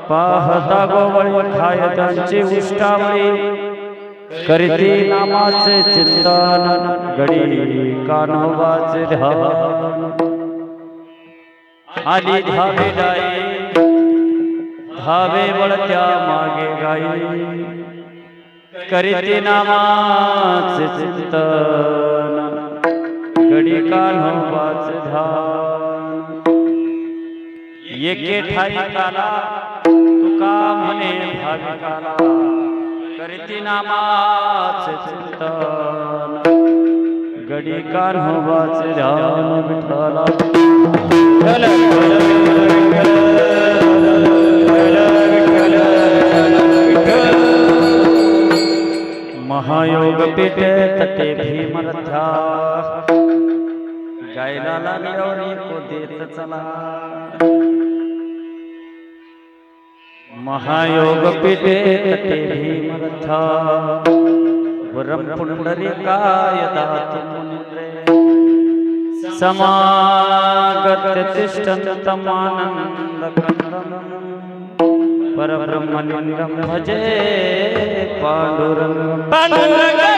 पाहता गोवळ खाय त्यांची उष्टावळी करीती नामाचे चिंतन घडी कान्होबाचे ध्यान आली धावे डाई धावे वळत्या मागे गाई करीते नामाचे चिंतन गडी कान्होबाचे ध्यान एके ठाई काला तुका म्हणे भाविकाला करीते नामाचे चिंतन गडी कान्होबाचे ध्यान विठ्ठला महायोग पेटे तटे भीमरथा गायला लागल्यावर एको देत चला महायोग पेटे तटे भीमरथा वरम पुंडरीकाय दातु मुनिन्द्रे समागत तिष्ठन्तमानन्दकन्दम् परब्रह्मलिङ्गं भजे पाण्डुरङ्गं पांडुरंगा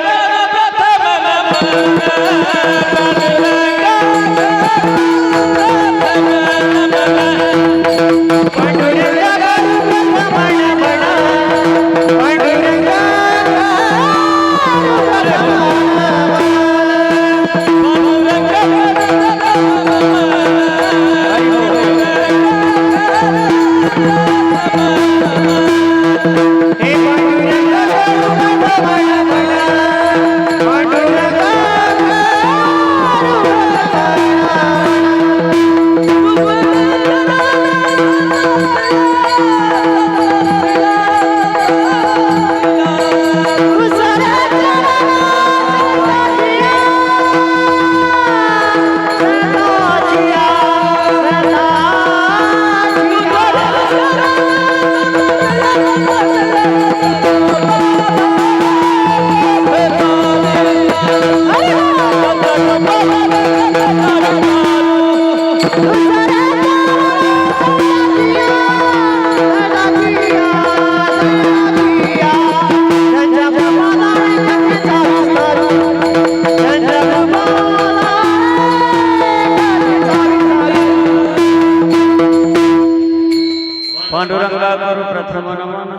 करू प्रथम नमन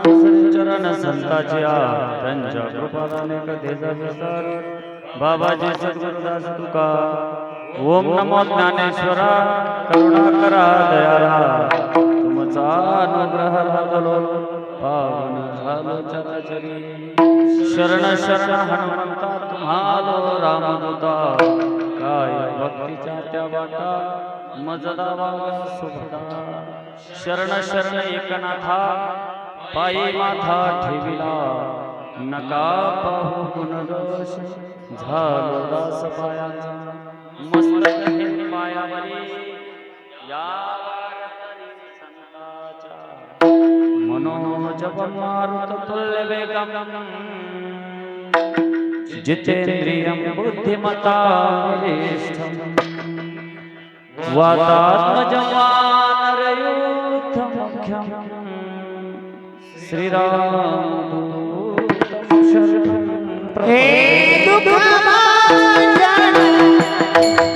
चरण संताच्या त्यांच्या कृपादाने कधीचा विस्तार बाबाजी सद्गुरुदास तुका ओम नमो ज्ञानेश्वरा करुणाकरा दयाळा तुमचा अनुग्रह लाभलो पावन झालो चराचरी शरण शरण हनुमंता तुम्हालो रामदूता काय भक्तीच्या त्या वाटा मजदा वागा सुभदा शरण शरण एकनाथा पायी माथा ठेविला नका पाहू गुणदोष झालो दास पायाचा मस्तक हे मायावरी या संताच्या मनोजव मारुत तुल्य वेगम जितेंद्रियं बुद्धिमतां वरिष्ठं वातात्मजमानरयूथमुख्यं श्रीरामदूतं शरणं हे दुःखभाजन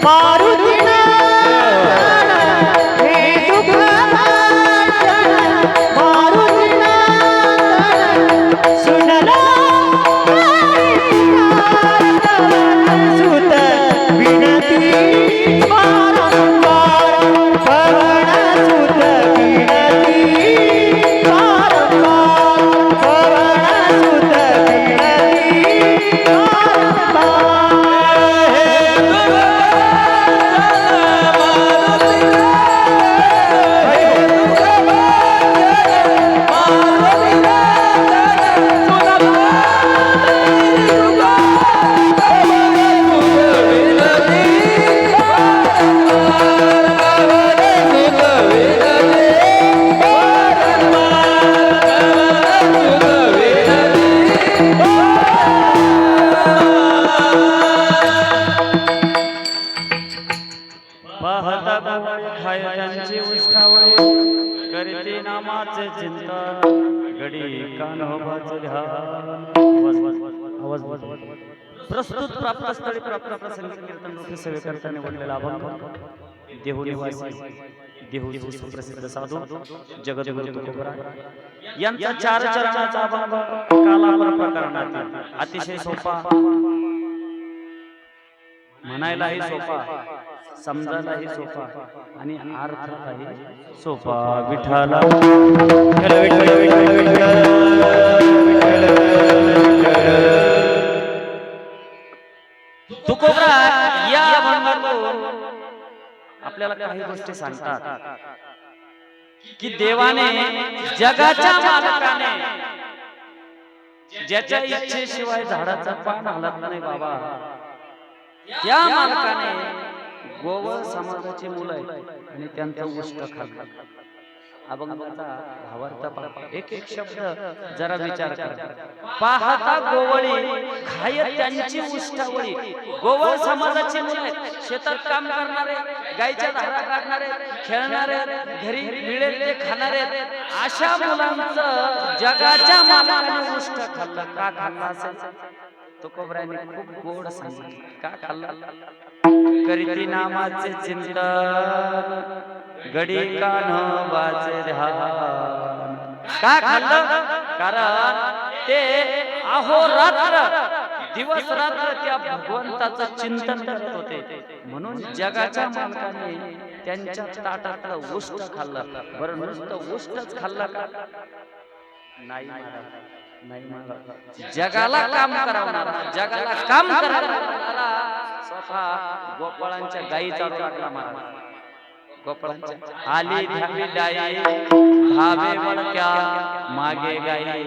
मारुतिनंदन हे दुःखभाजन मारुतिनंदन सुनला सुत विनती वारंवार पवन सुत विनती वारंवार पवन सुत विनती पाहता गोवळी खाय त्यांची उष्ठावळी करीते नामाचे चिंतन गडी कान्होबाचे ध्यान प्रस्तुत प्राप्त स्थळी प्राप्त प्रसंगी कीर्तन रूपी सेवे करता निवडलेला अभंग देहुनिवासी देहूचे सुप्रसिद्ध साधू जगद्गुरु तुकोबराय यांचा चार चरणाचा अभंग कालापर प्रकरणात अतिशय सोपा, म्हणायलाही सोपा, समजायलाही सोपा आणि अर्थालाही सोपा. विठ्ठला विठ्ठल विठ्ठल विठ्ठल तुकोबराय या अभंगातून आपल्याला काही गोष्टी सांगतात की देवाने जगाच्या मालकाने ज्याच्या इच्छेशिवाय झाडाचा पान हलत नाही बाबा, त्या मालकाने गोवळ समाजाची मुलं आहेत आणि त्यांचं उष्ट खाल्लं. अभंगाचा भावार्थ पहा, एक एक शब्द जरा विचार करा. पाहता गोवळी खाय त्यांची उष्टावळी. गोवळ समाजाची मुलं आहेत, शेतात काम करणारे, गायच्या धारा काढणारे, खेळणारे, घरी मिळेल ते खाणारे, अशा मुलांचं जगाच्या मालकाने उष्ट खाल्लं. का खाल्लं असेल? तुकोबरायांनी खूप गोड सांगितलं. का खाल्लं? करीती नामाचे चिंतन गडी कान वाचे ध्यान. का खाल्लं? कारण ते अहोरात्र दिवस रात्र त्या भगवंताचं चिंतन करत होते. म्हणून जगाच्या मालकाने त्यांच्या ताटातलं उष्ट खाल्लं. बरं नुसतं उष्टच खाल्लं का? नाही नाही महाराज. जगाला काम करावणारा, जगाला काम करावणारा स्वतः गोपाळांच्या गायी चालू लागला महाराज. गोपाळांच्या आली धावी डाई धावे वळक्या मागे गाई.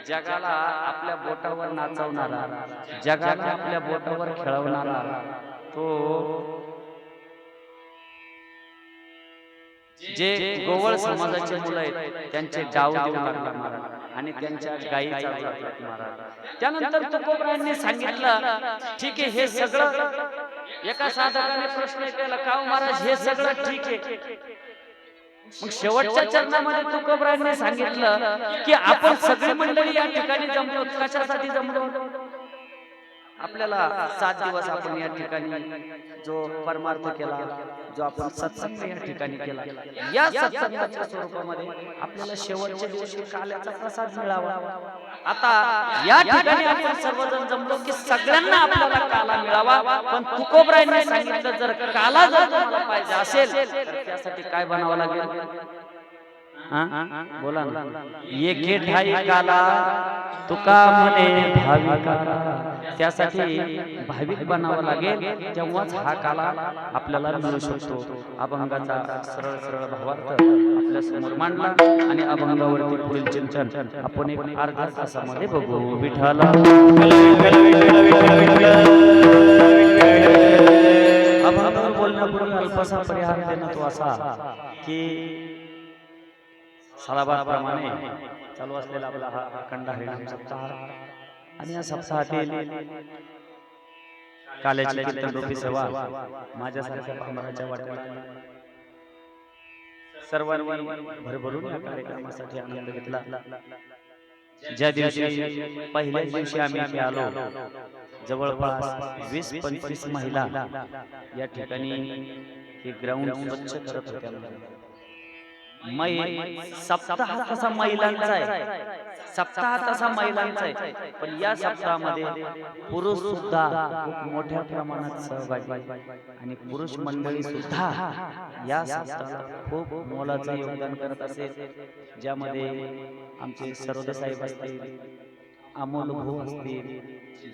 जगाला आपल्या बोटावर नाचवणारा, जगाला आपल्या बोटावर खेळवणारा तो जे गोवळ समाजाचे मुलं आहेत त्यांचे डाव देऊ लागला महाराज आणि त्यांच्या गायी चालू लागतात महाराज. त्यानंतर तुकोबरायांनी सांगितलं, ठीक आहे हे सगळं. एका साधकाने प्रश्न केला, का महाराज हे सगळं ठीक आहे? मग शेवटच्या चरणामध्ये तुकोबरायांनी सांगितलं की आपण सगळी मंडळी या ठिकाणी जमलो. कशासाठी जमलो? आपल्याला 7 दिवस आपण या ठिकाणी जो परमार्थ केला, जो आपण सत्संग या ठिकाणी केला, या सत्संगाच्या स्वरूपामध्ये आपल्याला शेवटच्या दिवशी काल्याचा प्रसाद मिळावा. आता या ठिकाणी आपण सर्वजण जमलो की सगळ्यांना आपल्याला काला मिळावा. पण तुकोबरायांनी सांगितलं, जर काला जर तुम्हाला पाहिजे असेल तर त्यासाठी काय बनावं लागेल? बोला ना. एके ठाई काला तुका म्हणे भाविकाला. त्यासाठी भाविक बनावं लागेल, तेव्हाच हा काला आपल्याला मिळू शकतो. अभंगाचा सरळ सरळ भावार्थ आपल्या समोर मांडला आणि अभंगावरती पुढील चिंतन आपण एक अर्ध्या तासामध्ये बघू. विठ्ठला अभंगावर बोलण्यापूर्वी अल्पसा परिहार देणं तो असा की सालाबादप्रमाणे चालू असलेला आपला हा अखंड हरिनाम सप्ताह आणि या सप्ताहातील काल्याची कीर्तनरूपी सेवा माझ्यासारख्या पामराच्या वाट्याला सर्वांनी भरभरून या कार्यक्रमासाठी आनंद घेतला. ज्या दिवशी पहिल्याच दिवशी आम्ही इथे आलो, जवळपास 20-25 महिला या ठिकाणी हे ग्राउंड स्वच्छ करत होत्या. सप्ताह तसा महिलांचा आहे, सप्ताह तसा महिलांचा आहे, पण या सप्ताहामध्ये पुरुष सुद्धा खूप मोठ्या प्रमाणात सहभागी आणि पुरुष मंडळी सुद्धा या सप्ताहात खूप मोलाचं योगदान करत असेल. ज्यामध्ये आमचे सरोदे साहेब असतील, अमोल भाऊ असतील,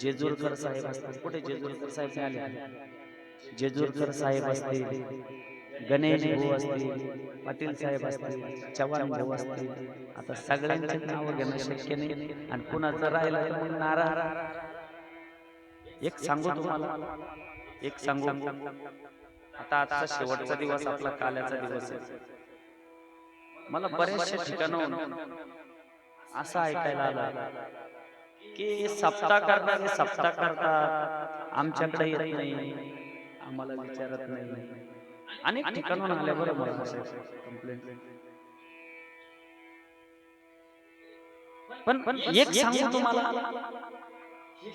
जेजूरकर साहेब असतील. कुठे जेजूरकर साहेब आले? जेजूरकर साहेब असतील, गणेश भाऊ असतील, पाटील साहेब असतील, चव्हाण भाऊ असतील. आता सगळ्यांचे नाव घेणं शक्य नाही आणि कुणाचं राहिलं तर मग नाराज. एक सांगू तुम्हाला, एक सांगू, आता आजचा शेवटचा दिवस आपला काल्याचा दिवस आहे. मला बऱ्याचशा ठिकाणाहून असं ऐकायला आलं की सप्ताह करणारे सप्ताह करतात, आमच्याकडे येत नाही, आम्हाला विचारत नाही. अनेक ठिकाणून आल्यावर मला कंप्लेंट. पण एक सांगू तुम्हाला,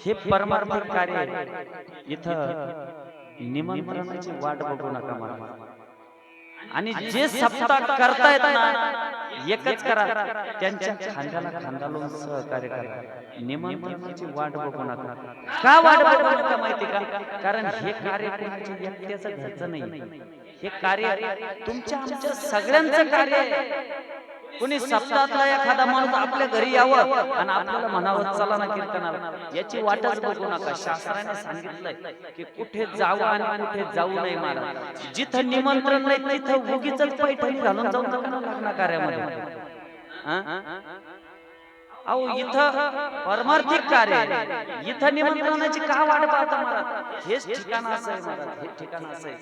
हे परमार्थिक कार्य इथं निमंत्रणाची वाट बघू नका मला. आणि जे सप्ताह करतायत ना एकच करा, त्यांच्या खांद्याला खांदा लावून सहकार्य करा. निमंत्रणाची वाट बघू नका. का वाट बघू नका माहिती का? कारण हे कार्य कोणाच्या एकट्याचं घरचं नाही, हे कार्य तुमच्या आमच्या सगळ्यांचं कार्य आहे. कोणी सप्ताहातला एखादा माणूस आपल्या घरी यावं आणि आपल्याला म्हणावं चला ना कीर्तनाला, याची वाटच बघू नका. शास्त्राने सांगितलंय की कुठे जावं आणि कुठे जाऊ नये. महाराज जिथं निमंत्रण नाही तिथं उगीच पैठणी घालून जाऊ नका ना लग्न कार्यामध्ये. अहो इथं परमार्थिक कार्य आहे, इथं निमंत्रणाची का वाट पाहता महाराज? हेच ठिकाण असं आहे महाराज, हे ठिकाण असं आहे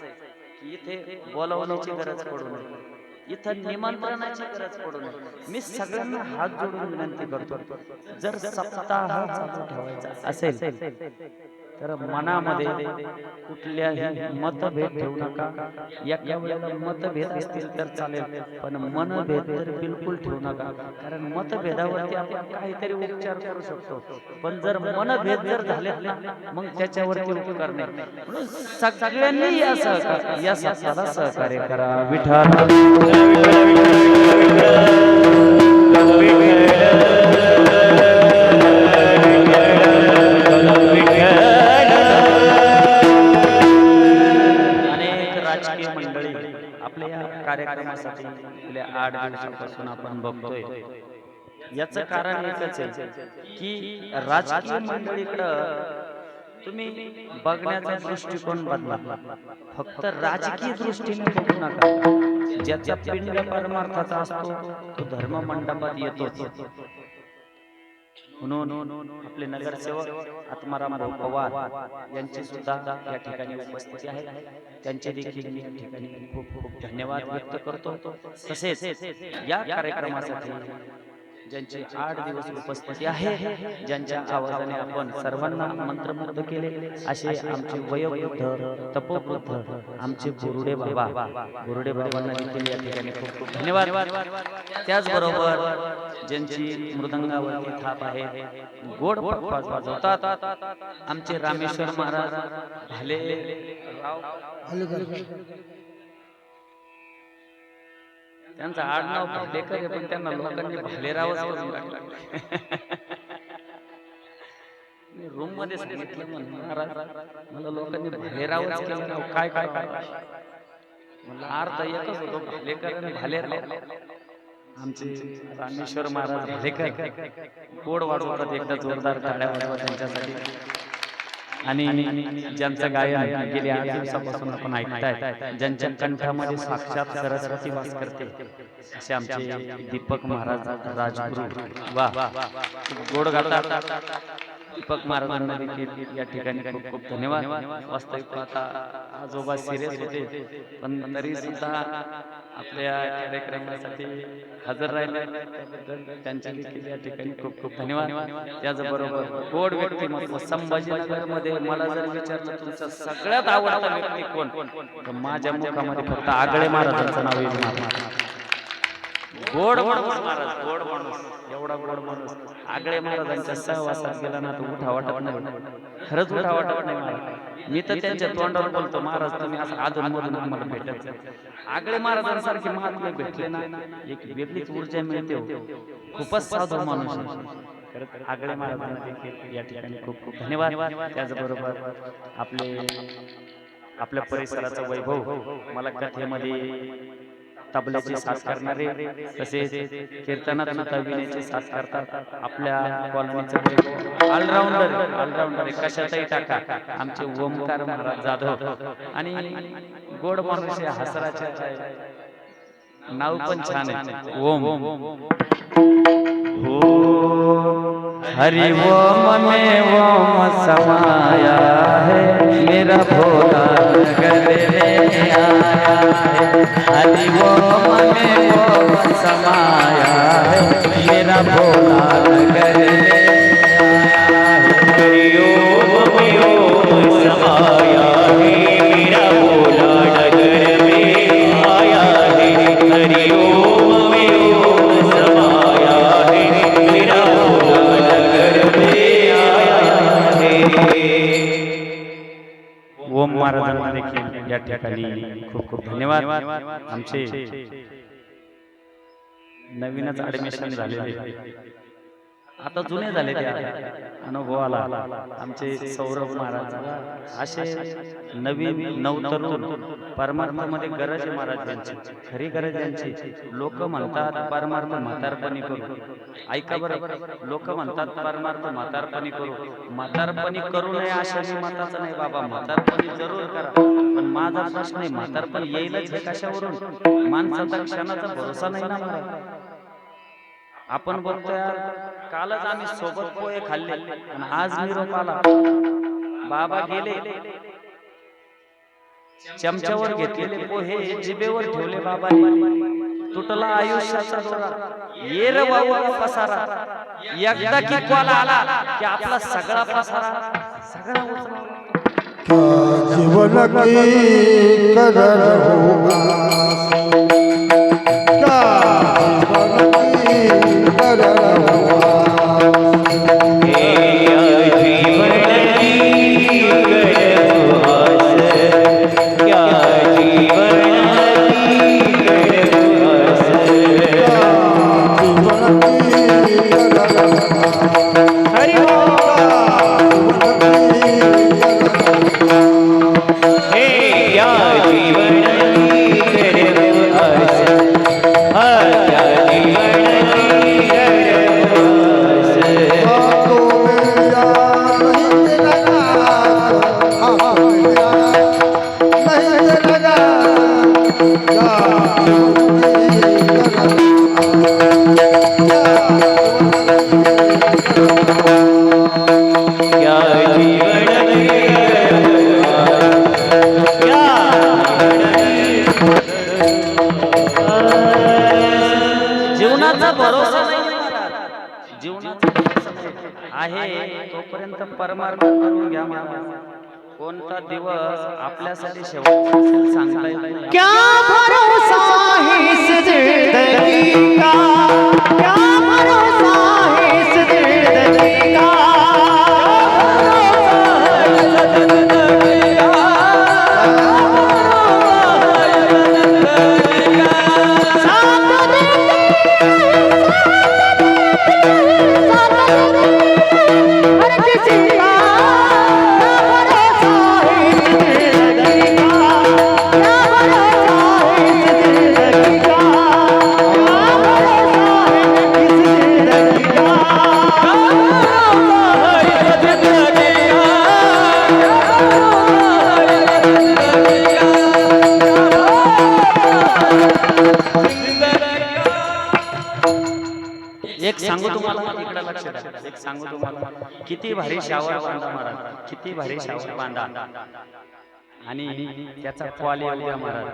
की इथे बोलावण्याची गरज पडू नये, इथं निमंत्रणाची गरज पडू नये. मी सगळ्यांना हात जोडून विनंती करतो, जर सप्ताह चालू ठेवायचा असेल तर मनामध्ये कुठल्याही मतभेद ठेवू नका. एका वेळेला मतभेद असतील तर चालेल, पण मनभेद तर बिलकुल ठेवू नका. कारण मतभेदावरती आपण काहीतरी उपचार करू शकतो, पण जर मनभेद जर झाले ना मग त्याच्यावरती उपकार नाही. म्हणून सगळ्यांनी या सप्ताहाला सहकार्य करा. आपल्या या कार्यक्रमासाठी गेल्या 8 दिवसापासून आपण बघतोय. याचं कारण एकच आहे की राजकीय मंडळीकडं तुम्ही बघण्याचा दृष्टिकोन बदला. फक्त राजकीय दृष्टीने बघू नका. ज्याचा पिंड परमार्थाचा असतो तो धर्म मंडपात येतो. म्हणून आपले नगरसेवक आत्माराम पवार यांची सुद्धा या ठिकाणी उपस्थिती आहे. त्यांचे देखील या ठिकाणी खूप खूप धन्यवाद व्यक्त करतो. तसेच या कार्यक्रमासाठी ज्यांची 8 दिवस उपस्थिती आहे, ज्यांच्या आवाजाने आपण सर्वांना मंत्रमुग्ध केले, असे आमचे वयोवृद्ध तपोवृद्ध आमचे गुरुडे बाबांना देखील या ठिकाणी खूप खूप धन्यवाद. त्याचबरोबर ज्यांची मृदंगावरती थाप आहे, गोड पखवाज वाजवतात, आमचे रामेश्वर महाराज भालेराव, त्यांचं आडनाव भालेकर आहे पण त्यांना लोकांनी भालेरावच करून टाकलं. मी रूम मध्ये सांगितलं महाराज मला लोकांनी भालेरावच केलं. काय काय काय मला अर्थ एकच होतो, भालेकर आणि भालेराव. आमचे रामेश्वर महाराज भालेकर गोड वाजवतात, एकदा जोरदार टाळ्या वाजवा त्यांच्यासाठी. आणि ज्यांचं गायन गेल्या 8 दिवसापासून आपण ऐकताय, ज्यांच्या कंठामध्ये साक्षात सरस्वती वास करते, असे आमचे दीपक महाराज राजगुरू. वा गोड गातात दीपक महाराजांना देखील या ठिकाणी खूप खूप धन्यवाद. वास्तविक आता आजोबा सिरियस होते पण तरी सुद्धा आपल्या कार्यक्रमासाठी हजर राहिले, त्यांच्या देखील या ठिकाणी खूप खूप धन्यवाद. त्याचबरोबर गोड व्यक्तिमत्व संभाजीनगर मध्ये मला जर विचारलं तुमचं सगळ्यात आवडता व्यक्ती कोण, तर माझ्या मुखामध्ये फक्त आगळे महाराजांचं नाव येईल. गोड महाराज, गोड माणूस, एवढा गोड माणूस. आगळे महाराजांच्या सहवासात गेला ना तो उठा वाटत नाही, खरंच उठा वाटत नाही महाराज. मी तर त्यांच्या तोंडावर बोलतो, महाराज तुम्ही असं अधून मधून आम्हाला भेटत. आगळे महाराजांसारखे महात्मे भेटले ना एक वेगळीच ऊर्जा मिळते. खूपच साधू माणूस आगळे महाराजांना देखील या ठिकाणी खूप खूप धन्यवाद. त्याचबरोबर आपल्या परिसराचा वैभव, मला कथेमध्ये तबल्याची साथ करणारे, तसेच कीर्तनात सुद्धा विण्याची साथ करतात. आपल्या कॉलनीचं ऑलराऊंडर कशातही टाका, आमचे ओमकार महाराज जाधव. आणि गोड माणूस हसराचे नाव पण छान आहे, ओम. हरि ओम में ओम समाया है, मेरा भोला नगर में आया है. हरि ओम में ओम समाया है, मेरा भोला नगर में आया है. हरि ओम में ओम समाया है, मेरा भोला नगर में आया है. हरि ओम में ओम समाया है, मेरा भोला नगर में आया है. ओम महाराजांना देखील या ठिकाणी खूप खूप धन्यवाद. धन्यवाद आमचे नवीनच ऍडमिशन झालेले आता जुने झाले ते अनुभवाला आमचे सौरभ महाराज असे नवीन नवतरुण परमार्थामध्ये गरज आहे महाराज यांची खरी गरज यांची लोक म्हणतात परमार्थ म्हातारपणी करू ऐका बरं लोक म्हणतात परमार्थ म्हातारपणी करू नये अशा मी मताचं नाही बाबा म्हातारपणी जरूर करा पण माझा प्रश्न आहे म्हातारपण येईलच हे कशावरून माणसाचा क्षणाचा भरोसा नाही ना महाराज आपण बघतोय कालच आम्ही सोबत पोहे खाल्ले आणि आज निरोप आला बाबा गेले चमच्यावर घेतलेले पोहे जिभेवर ठेवले बाबांनी तुटला आयुष्याचा दोरा ये रे बाबा पसारा एकदा की कॉल आला की आपला सगळा पसारा सगळा जीवन की कदर होगा जीवनाचा भरोसा नाही जीवनाचा भरोसा नाही आहे तोपर्यंत परमार्थ करून घ्या महाराज कोणता दिवस आपल्यासाठी शेवटचा असेल सांगता येत नाही क्या भरोसा है इस जिंदगी का क्या भरोसा है इस जिंदगी का एक सांगू तुम्हाला इकडे लक्ष द्या एक सांगू तुम्हाला किती भारी शावर बांधा महाराज किती भारी शावर बांधा आणि त्याचा क्वाली उद्या महाराज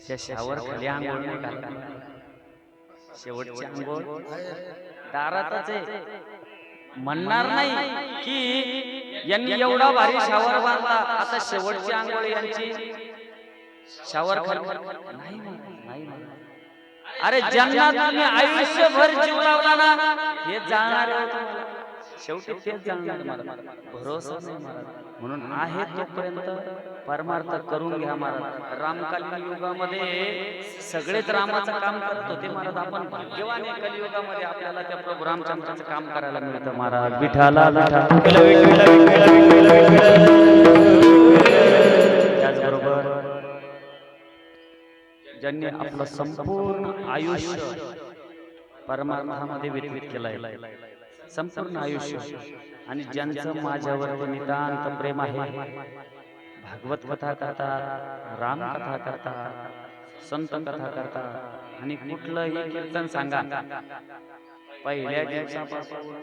त्या शावर खाली आंघोळ नाही घालणार शेवटची आंघोळ दारातच आहे म्हणणार नाही की यांनी एवढा भारी शावर बांधला आता शेवटची आंघोळ यांची शावर खाली नाही नाही अरे ज्यांना तुम्ही आयुष्यभर जीव लावला ना हे जाणार शेवटी तेच जाणार महाराज भरोसा नाही महाराज म्हणून आहे तोपर्यंत परमार्थ करून घ्या महाराज रामकालीन युगामध्ये सगळेच रामाचं काम करत होते महाराज आपण भाग्यवान आहे कलियुगामध्ये आपल्याला त्या प्रभू रामचंद्राचं काम करायला मिळतं महाराज विठाला त्याचबरोबर ज्यांनी आपलं संपूर्ण आयुष्य परमार्थामध्ये व्यतीत केलंय संपूर्ण आयुष्य आणि ज्यांचं माझ्यावर नितांत प्रेम आहे भागवत कथा करता राम कथा करता संत कथा करता आणि कुठलंही कीर्तन सांगा पहिल्या दिवसापासून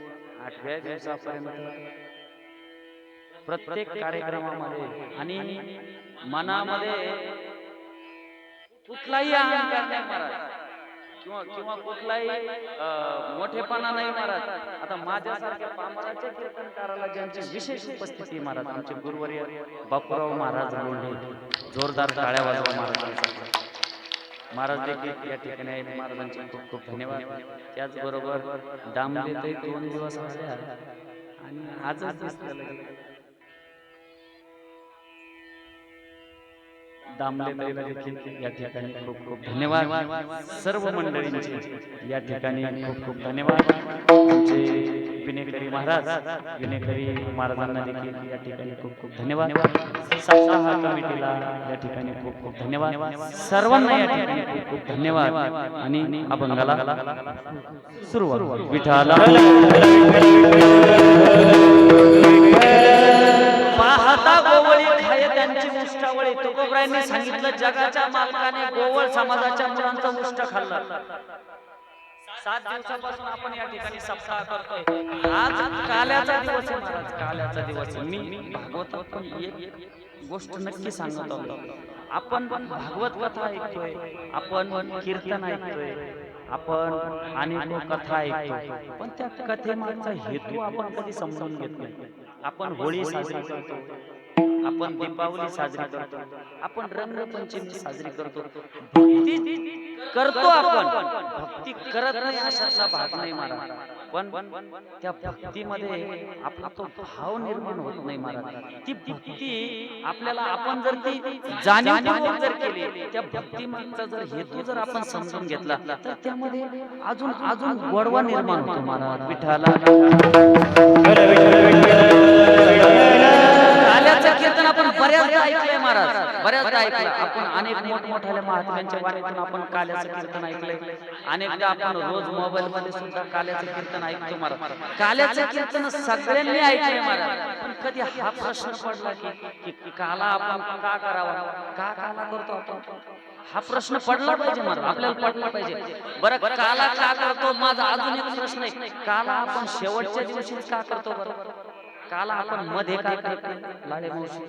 8व्या दिवसापर्यंत प्रत्येक कार्यक्रमामध्ये आणि मनामध्ये कुठलाही अहंकार नाही महाराज किंवा कुठलाही मोठेपणा नाही महाराज आता माझ्यासारख्या पामराच्या कीर्तनकाराला ज्यांची विशेष उपस्थिती महाराज आमचे गुरुवर्य बापूराव महाराज लोंढे जोरदार टाळ्या वाजवा महाराजांसाठी महाराज देखील या ठिकाणी आहेत महाराजांचे खूप खूप धन्यवाद त्याचबरोबर दामलेतही 2 दिवस आल्या आणि आजच दिसलं दामले ताईला देखील या ठिकाणी खूप खूप धन्यवाद. सर्व मंडळींचे या ठिकाणी खूप खूप धन्यवाद. आमचे विनेकरी महाराज, विनेकरी महाराजांना देखील या ठिकाणी खूप खूप धन्यवाद. सप्ताह कमिटीला या ठिकाणी खूप खूप धन्यवाद. सर्वांना या ठिकाणी खूप खूप धन्यवाद. आणि अभंगाला सुरुवात. विठाला पाहता गोवळी खाय त्यांची मुष्टावळी. तुकोबरायांनी सांगितलं जगाच्या मालकाने गोवळ समाजाच्या मुलांचा मुष्ट खाल्ला. 7 दिवसापासून आपण या ठिकाणी सप्ताह करतोय. आज काल्याचा दिवस आहे महाराज, काल्याचा दिवस आहे. मी भागवतात पण एक गोष्ट नक्की सांगत आहोत. आपण भागवत कथा ऐकतोय, आपण कीर्तन ऐकतोय, आपण अनेक कथा ऐकतोय, पण त्या कथेमागचा हेतू आपण कधी समजून घेत नाही. आपण होळी साजरी करतो, आपण दीपावली साजरी करतो, आपण रंगपंचमी साजरी करतो, भक्ती करतो, आपण भक्ती करत नाही अशातला भाग नाही महाराज. पण त्या भक्तीमध्ये आपला तो भाव निर्माण होत नाही महाराज. ती भक्ती आपल्याला आपण जर ती जाणीव जर केली, त्या भक्तीमागचा जर हेतू जर आपण समजून घेतला, तर त्यामध्ये अजून अजून गोडवा निर्माण होतो महाराज. विठाला काल्याचं कीर्तन आपण बऱ्याचदा ऐकलंय महाराज, बऱ्याचदा ऐकलं आपण. अनेक मोठमोठ्या महात्म्यांच्या वाणीतून आपण काल्याचं कीर्तन ऐकलंय. अनेकदा आपण रोज मोबाईल मध्ये सुद्धा काल्याचं कीर्तन ऐकतो महाराज. काल्याचं कीर्तन सगळ्यांनी ऐकलंय महाराज. पण कधी हा प्रश्न पडला की काला आपण का करावा, का काला करतो आपण? हा प्रश्न पडला पाहिजे महाराज, आपल्याला पडला पाहिजे. बरं, काला का करतो? माझा अजून एक प्रश्न आहे, काला आपण शेवटच्या दिवशी का करतो बरं? काला आपण मध्ये का करत नाही? लाडे मावशी,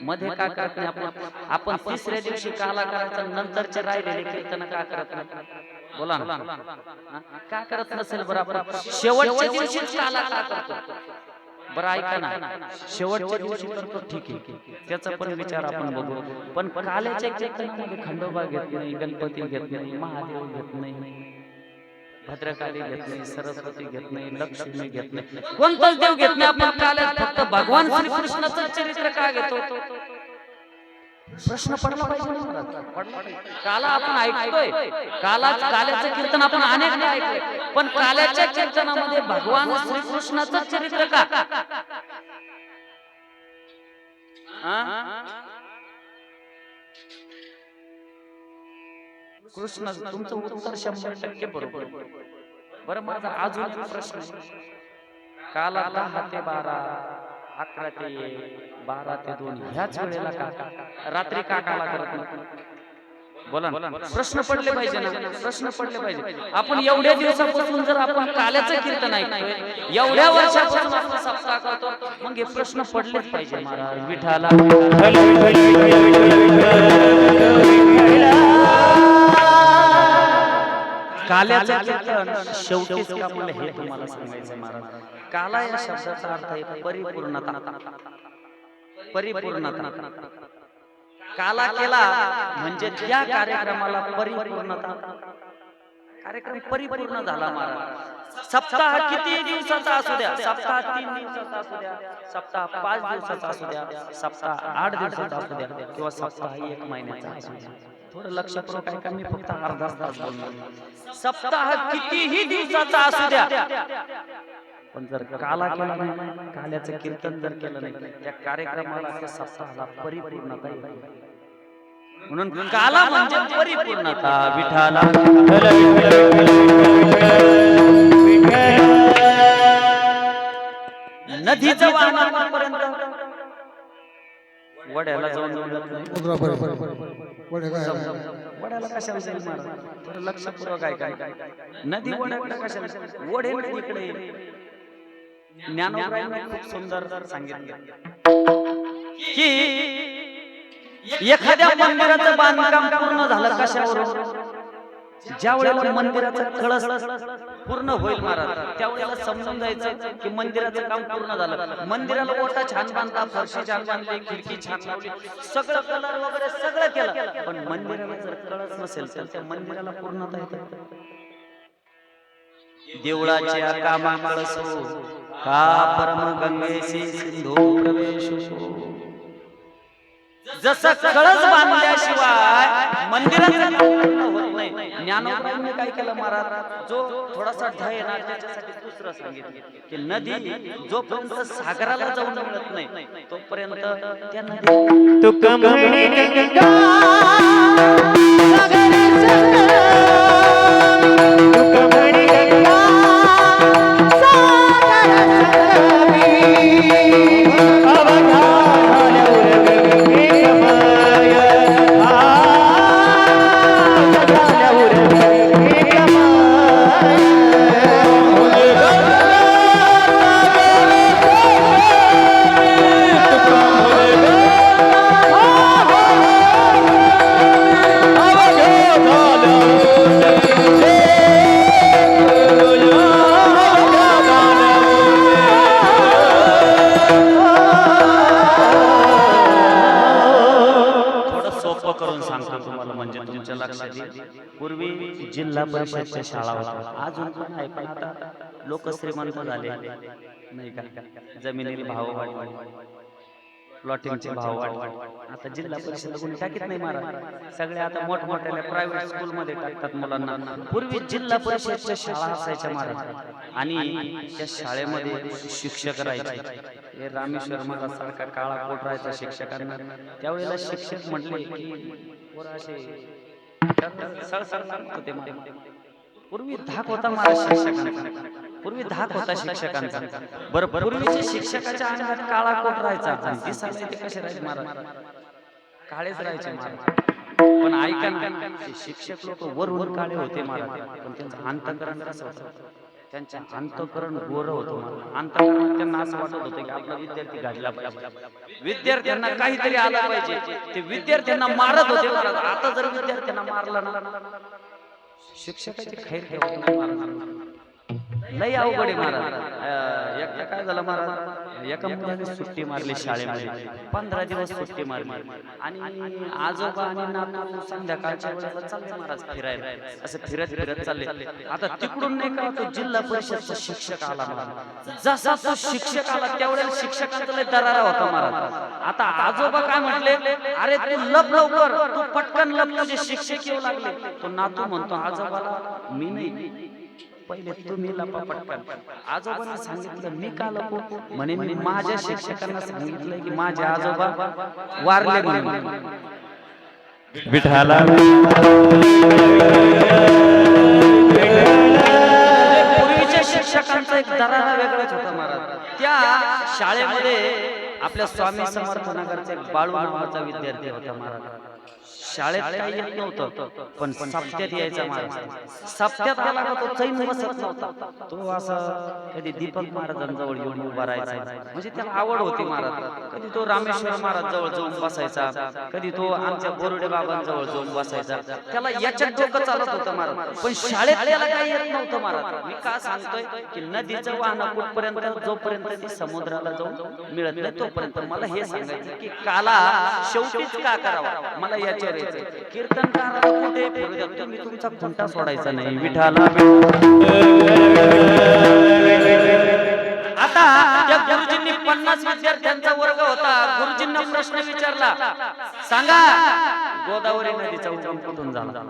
मध्ये का करत नाही आपण 3ऱ्या दिवशी काला करायचा, नंतरचे राहिलेले कीर्तन का करत नाही? बोला ना, का करत नसेल बरं आपण? शेवटच्या दिवशी काला का करतो बरं? ऐका ना, शेवटच्या दिवशी करतो ठीक आहे, त्याचा पण विचार आपण बघू. पण काल्याच्या कीर्तनामध्ये खंडोबा घेत नाही, गणपती घेत नाही, महादेव घेत नाही, भद्रकाली घेत नाही, सरस्वती घेत नाही, लक्ष्मी घेत नाही, कोणताच देव घेत नाही. आपण काल्यात फक्त भगवान श्रीकृष्णाचं चरित्र का घेतो? प्रश्न पडला पाहिजे ना. काला आपण ऐकतोय, काल्याचं कीर्तन आपण अनेकदा ऐकतोय, पण काल्याच्या कीर्तनामध्ये भगवान श्रीकृष्णाचं चरित्र का? कृष्ण, तुमचं उत्तर 100% बरोबर. बरं, माझा अजून एक प्रश्न आहे. काला 10 ते 12, 11 ते 1, 12 ते 2 ह्याच वेळेला का? रात्री का काला करत नाही? बोला ना, प्रश्न पडले पाहिजे ना, प्रश्न पडले पाहिजे. आपण एवढ्या दिवसापासून जर आपण काल्याचं कीर्तन ऐकतोय, एवढ्या वर्षापासून आपण सप्ताह करतो, मग हे प्रश्न पडलेच पाहिजे महाराज. विठाला काल्याचं कीर्तन शेवटीच का मला हे तुम्हाला सांगायचं महाराज. काला या शब्दाचा अर्थ आहे परिपूर्णता, परिपूर्णता. काला केला म्हणजे त्या कार्यक्रमाला परिपूर्णता, कार्यक्रम परिपूर्ण झाला महाराज. सप्ताह किती दिवसाचा असू द्या, सप्ताह 3 दिवसाचा असू द्या, सप्ताह 5 दिवसाचा असू द्या, सप्ताह 8 दिवसाचा असू द्या, किंवा सप्ताह 1 महिन्याचा असू द्या. थोडं लक्षपूर्वक ऐका, मी फक्त अर्धा तास बोलणार. सप्ताह कितीही दिवसाचा असू द्या, पण जर काला केला नाही, काल्याचं कीर्तन जर केलं नाही, त्या कार्यक्रमाला, त्या सप्ताहाला परिपूर्णता येते. म्हणून काला म्हणजे परिपूर्णता. विठाला नदीचं वाहनापर्यंत वड्याला जाऊन वड्याला कशाला जाईल महाराज? थोडं लक्षपूर्वक ऐका. नदी वड्याकडे कशाला? वडे नदीकडे. ज्ञानोबांनी खूप सुंदर सांगितलं की एखाद्या मंदिराचं बांधकाम पूर्ण झालं कशावरून? ज्या वेळेला मंदिराचा कळस पूर्ण होईल महाराज, त्यावेळेला समजून जायचं की मंदिराचं काम पूर्ण झालं. मंदिराला ओटा छान बांधला, फरशी छान बांधली, खिडकी छान लावली, सगळं कलर वगैरे सगळं केलं, पण मंदिराला जर कळस नसेल तर त्या मंदिराला पूर्णता येते. देवळाच्या कामा कळसो का परम गंगेसी सिंधू प्रवेशो. जसं कळस बांधल्याशिवाय मंदिराचं काम पूर्ण होत नाही. ज्ञानोबांनी काय केलं महाराज, जो थोडासा ढ आहे ना त्याच्यासाठी दुसरं सांगितलं की नदी जोपर्यंत सागराला जाऊन मिळत नाही तोपर्यंत त्या नदी तुका म्हणे गंगा सागर तुका म्हणे गंगा सागर अवघा झाल्यावर एक माय झाल्यावर एक माय करून सांगतो तुम्हाला म्हणजे तुमच्या लक्षात येईल. पूर्वी जिल्हा परिषदच्या शाळा होत्या, अजून पण आहे, पण आता लोक श्रीमंत झाले नाही का, जमिनीला भाव वाढले, प्लॉटिंगचे भाव वाढले. आता जिल्हा परिषद कोणी टाकीत नाही महाराज, सगळे आता मोठमोठ्या प्रायव्हेट स्कूल मध्ये टाकतात मुलांना. पूर्वी जिल्हा परिषदच्या शाळा असायच्या महाराज आणि त्या शाळेमध्ये शिक्षक राहायचे. हे रामेश्वर महाराज सारखा काळा कोट राहायचा शिक्षकांना. त्यावेळेला शिक्षक म्हटले की पोरं असे सळसळ सांगत होते मला. पूर्वी धाक होता महाराज शिक्षकांचा, पूर्वी धाक होता शिक्षकांचा. बरं, पूर्वीच्या शिक्षकाच्या अंगात काळा कोट राहायचा, दिसायला ते कसे राहायचे महाराज, काळेच राहायचे महाराज. पण ऐका ना, शिक्षक लोक वरून काळे होते महाराज, पण त्यांचं अंतःकरण कसं होतं, त्यांचं अंतःकरण गोरं होतं महाराज. अंतःकरण त्यांना असं वाटत होतं की आपला विद्यार्थी घडला पाहिजे, विद्यार्थ्यांना काहीतरी आलं पाहिजे. ते विद्यार्थ्यांना मारत होते महाराज. आता जर विद्यार्थ्यांना मारला ना, शिक्षकाची खैर ठेवत नाही महाराज, लय अवघड आहे महाराज. एकदा काय झालं महाराज, एका मुलाने सुट्टी मारली शाळेमध्ये, 15 दिवस सुट्टी मारली आणि आजोबा आणि नातू संध्याकाळच्या वेळेला चालले महाराज फिरायला. असं फिरत फिरत चालले. आता तिकडून नाही का तो जिल्हा परिषदचा शिक्षक आला महाराज. जसा तो शिक्षक आला त्यावेळेला शिक्षकांचा लय दरारा होता महाराज. आता आजोबा काय म्हटले, अरे तू लप लवकर, तू पटकन लप, तुझे शिक्षक येऊ लागले. तो नातू म्हणतो आजोबाला, मी नाही, पहिले तुम्ही लपा पटकन. आजोबांना सांगितलं मी का लपू, म्हणे मी माझ्या शिक्षकांना सांगितलं की माझे आजोबा वारले म्हणून. विठाला पूर्वीच्या शिक्षकांचा एक दरारा वेगळाच होता महाराज. त्या शाळेमध्ये आपल्या स्वामी समर्थ नगरचा एक बाळू नावाचा विद्यार्थी होता महाराज. शाळेत काही येत नव्हतं, पण सप्त्यात यायचा महाराज. सप्त्यात आला का तो चैन बसत नव्हता. तो असा कधी दीपक महाराजांजवळ येऊन उभा राहायचा, म्हणजे त्याला आवड होती महाराज. कधी तो रामेश्वर महाराज जवळ जाऊन बसायचा, कधी तो आमच्या बोरुडे बाबांजवळ जाऊन बसायचा. त्याला याच्यात डोकं चालत होतं महाराज, पण शाळेत त्याला काही येत नव्हतं महाराज. मी का सांगतोय की नदीचं वाहन कुठपर्यंत, जोपर्यंत ती समुद्राला जाऊन मिळत नाही तोपर्यंत. मला हे सांगायचं की काला शेवटीच का करावा, मला याच्या कीर्तनकार कुठे फिरू द्या, तुम्ही तुमचा खुंटा सोडायचा नाही. विठाला आता त्या गुरुजींनी 50 विद्यार्थ्यांचा वर्ग होता. गुरुजींना प्रश्न विचारला, सांगा गोदावरी नदीचा उगम कुठून झाला.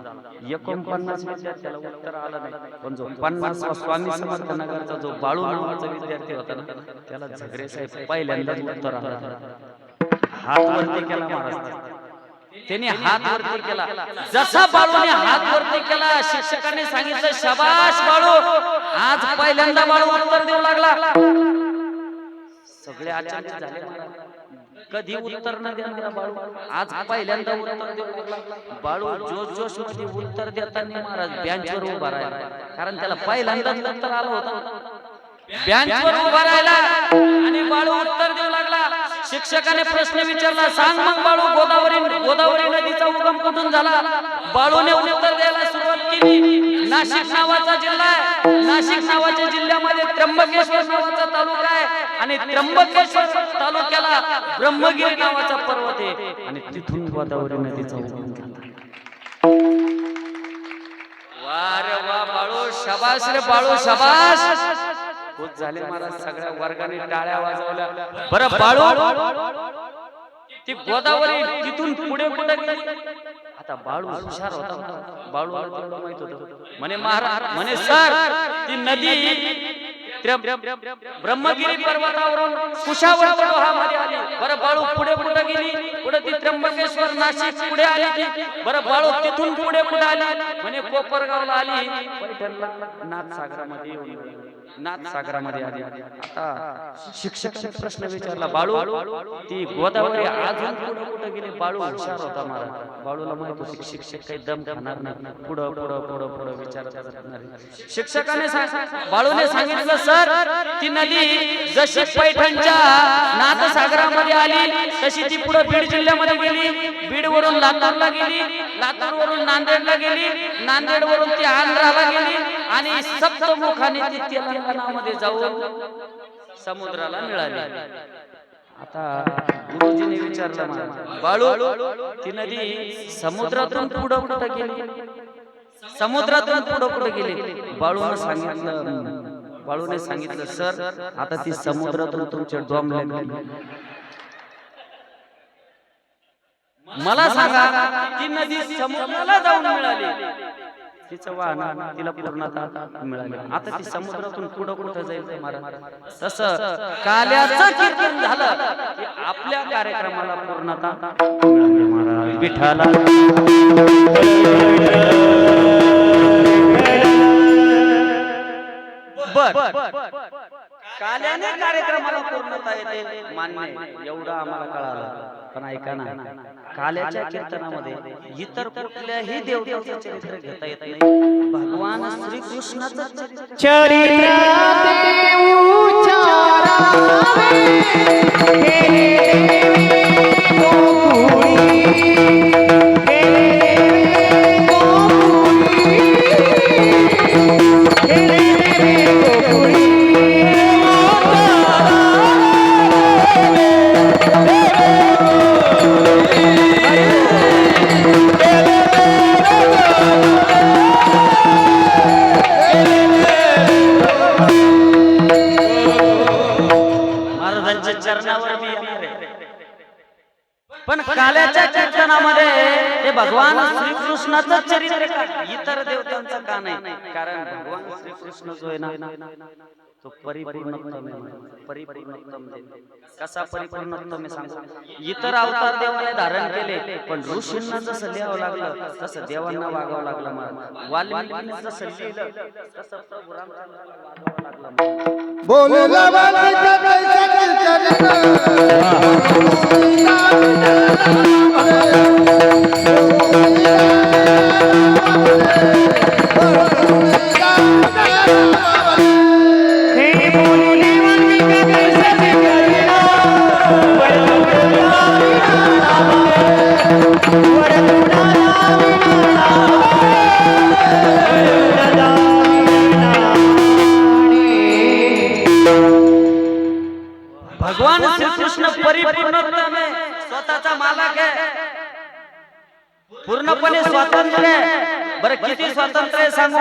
49 विद्यार्थ्याला उत्तर आलं नाही, पण जो 50वा स्वामी समर्थ नगरचा जो बाळू नावाचा विद्यार्थी होता ना, त्याला झगरे साहेब पहिल्यांदाच उत्तर आलं. हात वरती केला महाराज, त्याने हात वरती केला. जसा बाळूने हात वरती केला, शिक्षकांनी सांगितलं शाबाश बाळू, आज पहिल्यांदा बाळू उत्तर देऊ लागला. सगळे आश्चर्य झाले महाराज, कधी उत्तर न देणारा बाळू आज पहिल्यांदा उत्तर देऊ लागला. बाळू जोश जोश मध्ये उत्तर देताना महाराज बेंचवर उभा राहिला, कारण त्याला पहिल्यांदाच उत्तर आलं होतं. बेंचवर उभा राहिला आणि बाळू उत्तर देऊ लागला. शिक्षकाने प्रश्न विचारला, सांग मग बाळू गोदावरी नदीचा उगम कुठून झाला. बाळूने उत्तर द्यायला सुरुवात केली. नाशिक नावाचा जिल्हा आहे, नाशिक नावाच्या जिल्ह्यामध्ये त्र्यंबकेश्वर नावाचा तालुका आहे आणि त्र्यंबकेश्वर तालुक्याला ब्रह्मगिरी नावाचा पर्वत आहे आणि तिथून गोदावरी नदीचा उगम झाला. वा रे वा बाळू, शाबास रे बाळू, शाबास. खुश झाले महाराज, सगळ्या वर्गाने टाळ्या वाजवल्या. बरं बाळू, ती गोदावरी तिथून पुढे कुठे गेली. आता बाळू हुशार होता. बाळूला तेवढं माहित होतं. म्हणे महाराज म्हणे सर ती नदी ब्रह्मगिरी पर्वतावरून कुशावर प्रवाहामध्ये आली. बरं बाळू पुढे कुठे गेली. पुढे ती त्र्यंबकेश्वर नाशिक पुढे आली ती. बरं बाळू तिथून पुढे कुठे आली. म्हणे कोपरगावला आली. पैठणला नाथसागरामध्ये येऊन नाथसागरामध्ये आली. आता शिक्षकाने प्रश्न विचारला बाळू ती गोदावरी अजून पुढे कुठे गेली. बाळू हुशार होता महाराज. बाळूला माहित होती शिक्षक काही दम खाणार नाही. पुढं पुढं पुढं पुढं विचारत असणार. शिक्षकाने बाळूने सांगितलं सर ती नदी जशी पैठणच्या नाथसागरामध्ये आली तशी ती पुढे बीड जिल्ह्यामध्ये गेली. बीड वरून लातूरला गेली. लातूर वरून नांदेडला गेली. नांदेड वरून ती आंध्राला गेली आणि सप्तमुखाने ती तेलंगणामध्ये जाऊन समुद्राला मिळाली. आता गुरुजीने विचारलं मला बाळू ती नदी समुद्रातून पुढं कुठं गेली. समुद्रातून पुढं कुठं गेली. बाळूने सांगितलं सर आता ती समुद्रातून तुमच्या डोंबल्या मला सांगा ती नदी समुद्राला जाऊन मिळाली. तिचं वाहन तिला पूर्णतः मिळाली. आता ती समुद्रातून पुढं कुठं जाईल महाराज. तसं काल्याचं कीर्तन झालं की आपल्या कार्यक्रमाला पूर्णतः मिळाली महाराज. विठ्ठला बर काल्याने कार्यक्रमाला पूर्णता येते मान्य एवढं आम्हाला कळालं. पण ऐका ना काल्याच्या कीर्तनामध्ये इतर कुठल्याही देवतेचं चरित्र घेता येत नाही. भगवान श्रीकृष्णाचं चरित्र चरणावर मी येणार आहे. पण काल्याच्या कीर्तनामध्ये हे भगवान श्रीकृष्णाचं चरित्र का इतर देवतांचं का नाही. कारण भगवान श्रीकृष्ण जो आहे ना तो परिपूर्णतम आहे. परिपूर्णतम कसा परिपूर्णतम आहे सांगू. इतर अवतार देवाने धारण केले पण ऋषींना जसं लिहावं लागलं तसं देवांना वागावं लागलं. मला वाल्मिकीने जसं लिहिलं तसं प्रभू रामचंद्राला वागावं लागलं. बोलला बालिका कैसा भगवान श्रीकृष्ण परिपूर्णतम आहे. स्वतःचा मालक आहे. पूर्णपणे स्वातंत्र्य आहे. बरं किती स्वातंत्र्य आहे सांगू.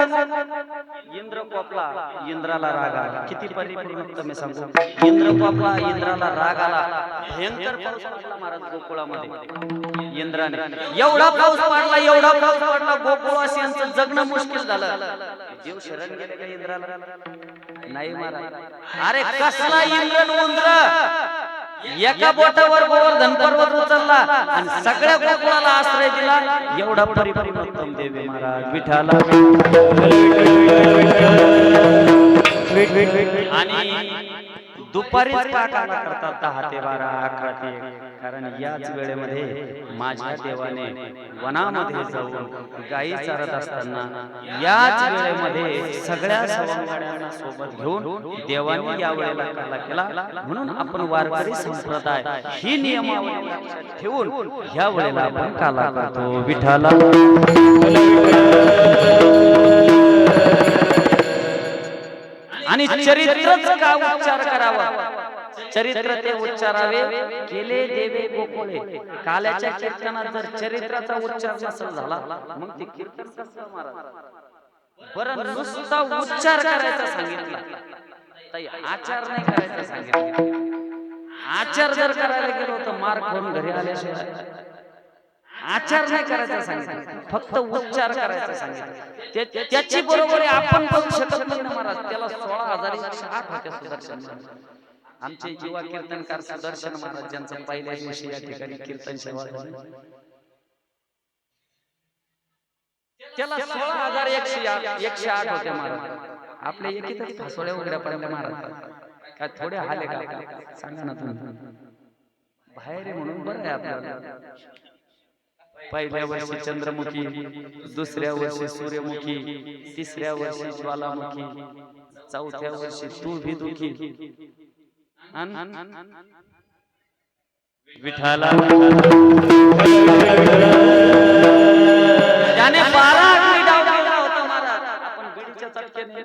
इंद्र कोपला इंद्राला राग आला. किती परिपूर्णतम आहे सांगू. इंद्र कोपला इंद्राला राग आला. भयंकर पाऊस पडला महाराज गोकुळामध्ये. इंद्राने एवढा पाऊस पडला गोकुळवासियांचं जगणं मुश्किल झालं. जीव शरण गेले का इंद्राला नाही महाराज. अरे कसला इंद्र उंद्र एका बोटावर गोवर्धन पर्वत उचलला आणि सगळ्या गोकुळाला आश्रय दिला. एवढा परिपूर्णतम देवी महाराज विठ्ठला. आणि दुपारीच पाकाला करतात 10 ते 12 11 ते 1. कारण याच वेळेमध्ये माझ्या देवाने वनामध्ये जाऊन गायी चारत असताना याच वेळेमध्ये सगळ्या सवंगड्यांना सोबत घेऊन देवाने या वेळेला काला केला. म्हणून आपण वारकरी संप्रदाय ही नियमावली लक्षात ठेवून ह्या वेळेला आपण काला करतो. विठ्ठला आणि चरित्रच का उच्चार करावा. चरित्र ते उच्चारावे केले देवे गोकुळे. काल्याच्या कीर्तनात जर चरित्राचा उच्चार नसेल झाला मग ते कीर्तन कसं महाराज. बरं नुसता उच्चार करायचा सांगितला आचार नाही करायचा सांगितलं. आचार जर करायला गेलो तर मार खाऊन घरी आल्याशिवाय आचार नाही करायचा सांगितलं, फक्त उच्चार करायचा सांगितलं. त्याची बरोबरी आपण करू शकत नाही ना महाराज. त्याला 16,108 होत्या सुदर्शन महाराज. आमचे युवा कीर्तनकार सुदर्शन महाराज ज्यांचं पहिल्या दिवशी या ठिकाणी कीर्तन सेवा झाली, त्याला 16,108 होत्या महाराज. आपल्या एकीतच फसोड्या उघड्या पडल्या महाराज. काय थोडे हाले का सांगा ना तुम्ही. बाहेर आहे म्हणून बरं आहे आपल्याला. पहिल्या वर्षी चंद्रमुखी, दुसऱ्या वर्षी सूर्यमुखी, तिसऱ्या वर्षी ज्वालामुखी, चौथ्या वर्षी तू भी दुखी. विठाला त्याने 12 अग्नी डाव केला होता महाराज. आपण बिडीच्या चटक्याने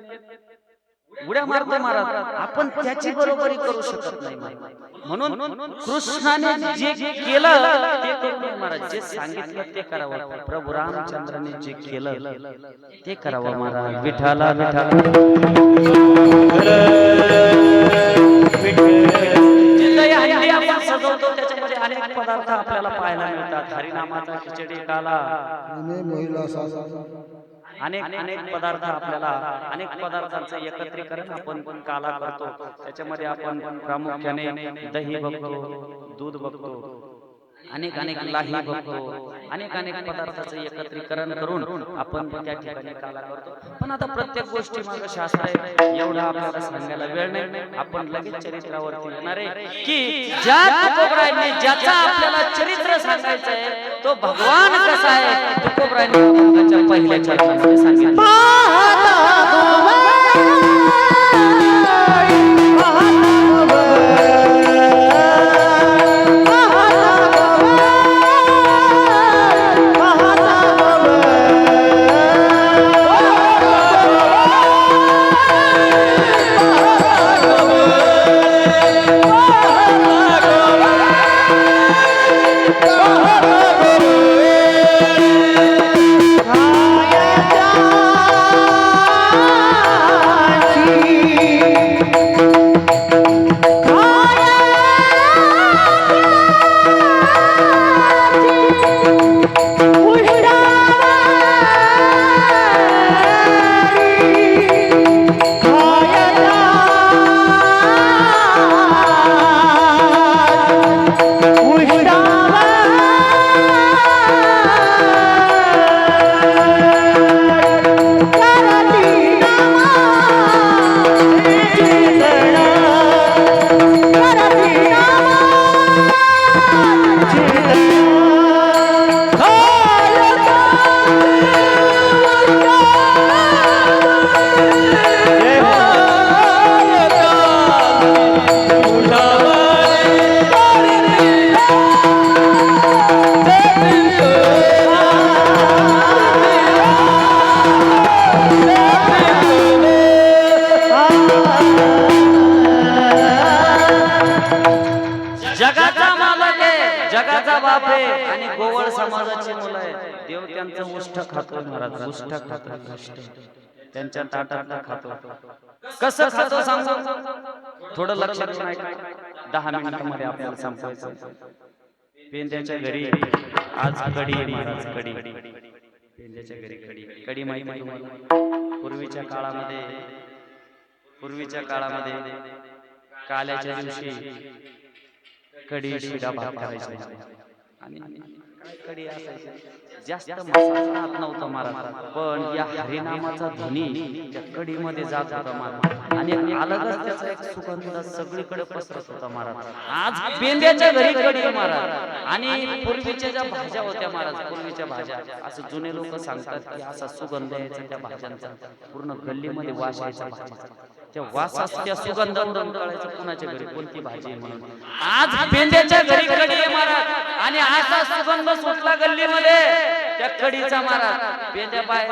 उड्या मारतो महाराज. आपण त्याची बरोबरी करू शकत नाही म्हणून कृष्णाने जे केलं ते करू नये महाराज. जे सांगितलं ते करावं. प्रभू रामचंद्राने जे केलं ते करावं महाराज. विठाला विठाला आपण सजवतो त्याच्यामध्ये अनेक पदार्थ आपल्याला पाहायला मिळतात. हरिनामाचा खिचडी काला, अनेक पदार्थ आपल्याला, अनेक पदार्थांचं एकत्रीकरण आपण काला करतो. त्याच्यामध्ये आपण प्रामुख्याने दही बघतो, दूध बघतो, अनेक लाही बघतो, अनेक पदार्थाचं एकत्रीकरण करून आपण त्या ठिकाणी काला करतो. पण आता प्रत्येक गोष्टी मागे शास्त्र आहे, एवढा आपल्याला सांगायला वेळ नाही. आपण लगेच चरित्रावरती येणार आहे की ज्याचा आपल्याला चरित्र सांगायचं आहे तो भगवान कसा आहे. तुकोबरायांनी पहिल्या चरणामध्ये सांगितलं. जगाचा बाप आहे आणि गोवळ समाजाची मुलं आहे. देव त्यांचं उष्ट खातो महाराज. उष्ट खातो, त्यांच्या ताटातलं खातो. कसं खातो सांगतो, थोडं लक्ष देऊन ऐका. 10 मिनिटांमध्ये आपल्याला संपवायचं. पेंद्याच्या घरी आज कडी आहे महाराज. कडी, पेंद्याच्या घरी कडी माहिती आहे तुम्हाला. पूर्वीच्या काळामध्ये काल्याच्या दिवशी कडी शिरा भात करायचा. आणि काय कडी असायची, जास्त मसाला राहत नव्हता महाराज. पण या हरिनामाचा ध्वनी त्या कढीमध्ये जात होता महाराज. आणि अलगच त्याचा एक सुगंध सगळीकडे पसरत होता महाराज. आज पेंद्याच्या घरी कढी महाराज. आणि पूर्वीच्या ज्या भाज्या होत्या महाराज, पूर्वीच्या भाज्या असं जुने लोक सांगतात की असा सुगंध यायचा त्या भाज्यांचा, पूर्ण गल्लीमध्ये वास यायचा भाजीचा. त्या वासास त्या सुगंधावरून कळायचं कुणाच्या घरी कोणती भाजी म्हणून. आज पेंद्याच्या घरी कढी आहे महाराज. आणि असा सुगंध सुटला गल्लीमध्ये त्या कढीचा महाराज. पेंद्या बाहेर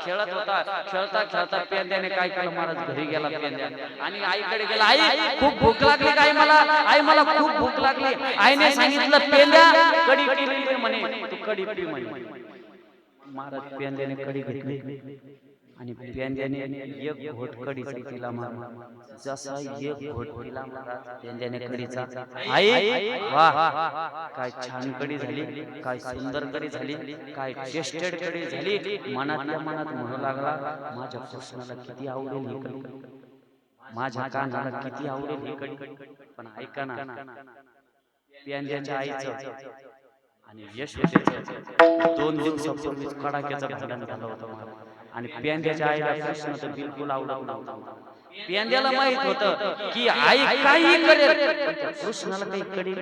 खेळत होता. खेळता पेंद्याने काय केलं महाराज, घरी गेला पेंद्या आणि आईकडे गेला. आई खूप भूक लागली काय मला, आई मला खूप भूक लागली. आईने सांगितलं पेंद्या कढी पिली म्हणे, तू कढी पी म्हणे. महाराज पेंद्याने कढी घेतली, आणि पेंद्याने एक घोट कडीचा तिला मारला. जसा एक घोट तिला मारला पेंद्याने कडीचा, आई वा काय छान कडी झाली, काय सुंदर कडी झाली, काय टेस्टेड कडी झाली. मनातल्या मनात म्हणू लागला, माझ्या कृष्णाला किती आवडेल ही कडी, माझ्या कानाला किती आवडेल ही कडी. पण ऐका ना, पेंद्याच्या आईचं आणि यशोदेचं 2 दिवसापूर्वीच कडाक्याचं भांडण झालं होतं. आणि पेंद्याच्या आईला कृष्ण तर बिलकुल आवडत नव्हता. पेंद्याला माहित होतं की आई काही करेल, कृष्णाला काही कडी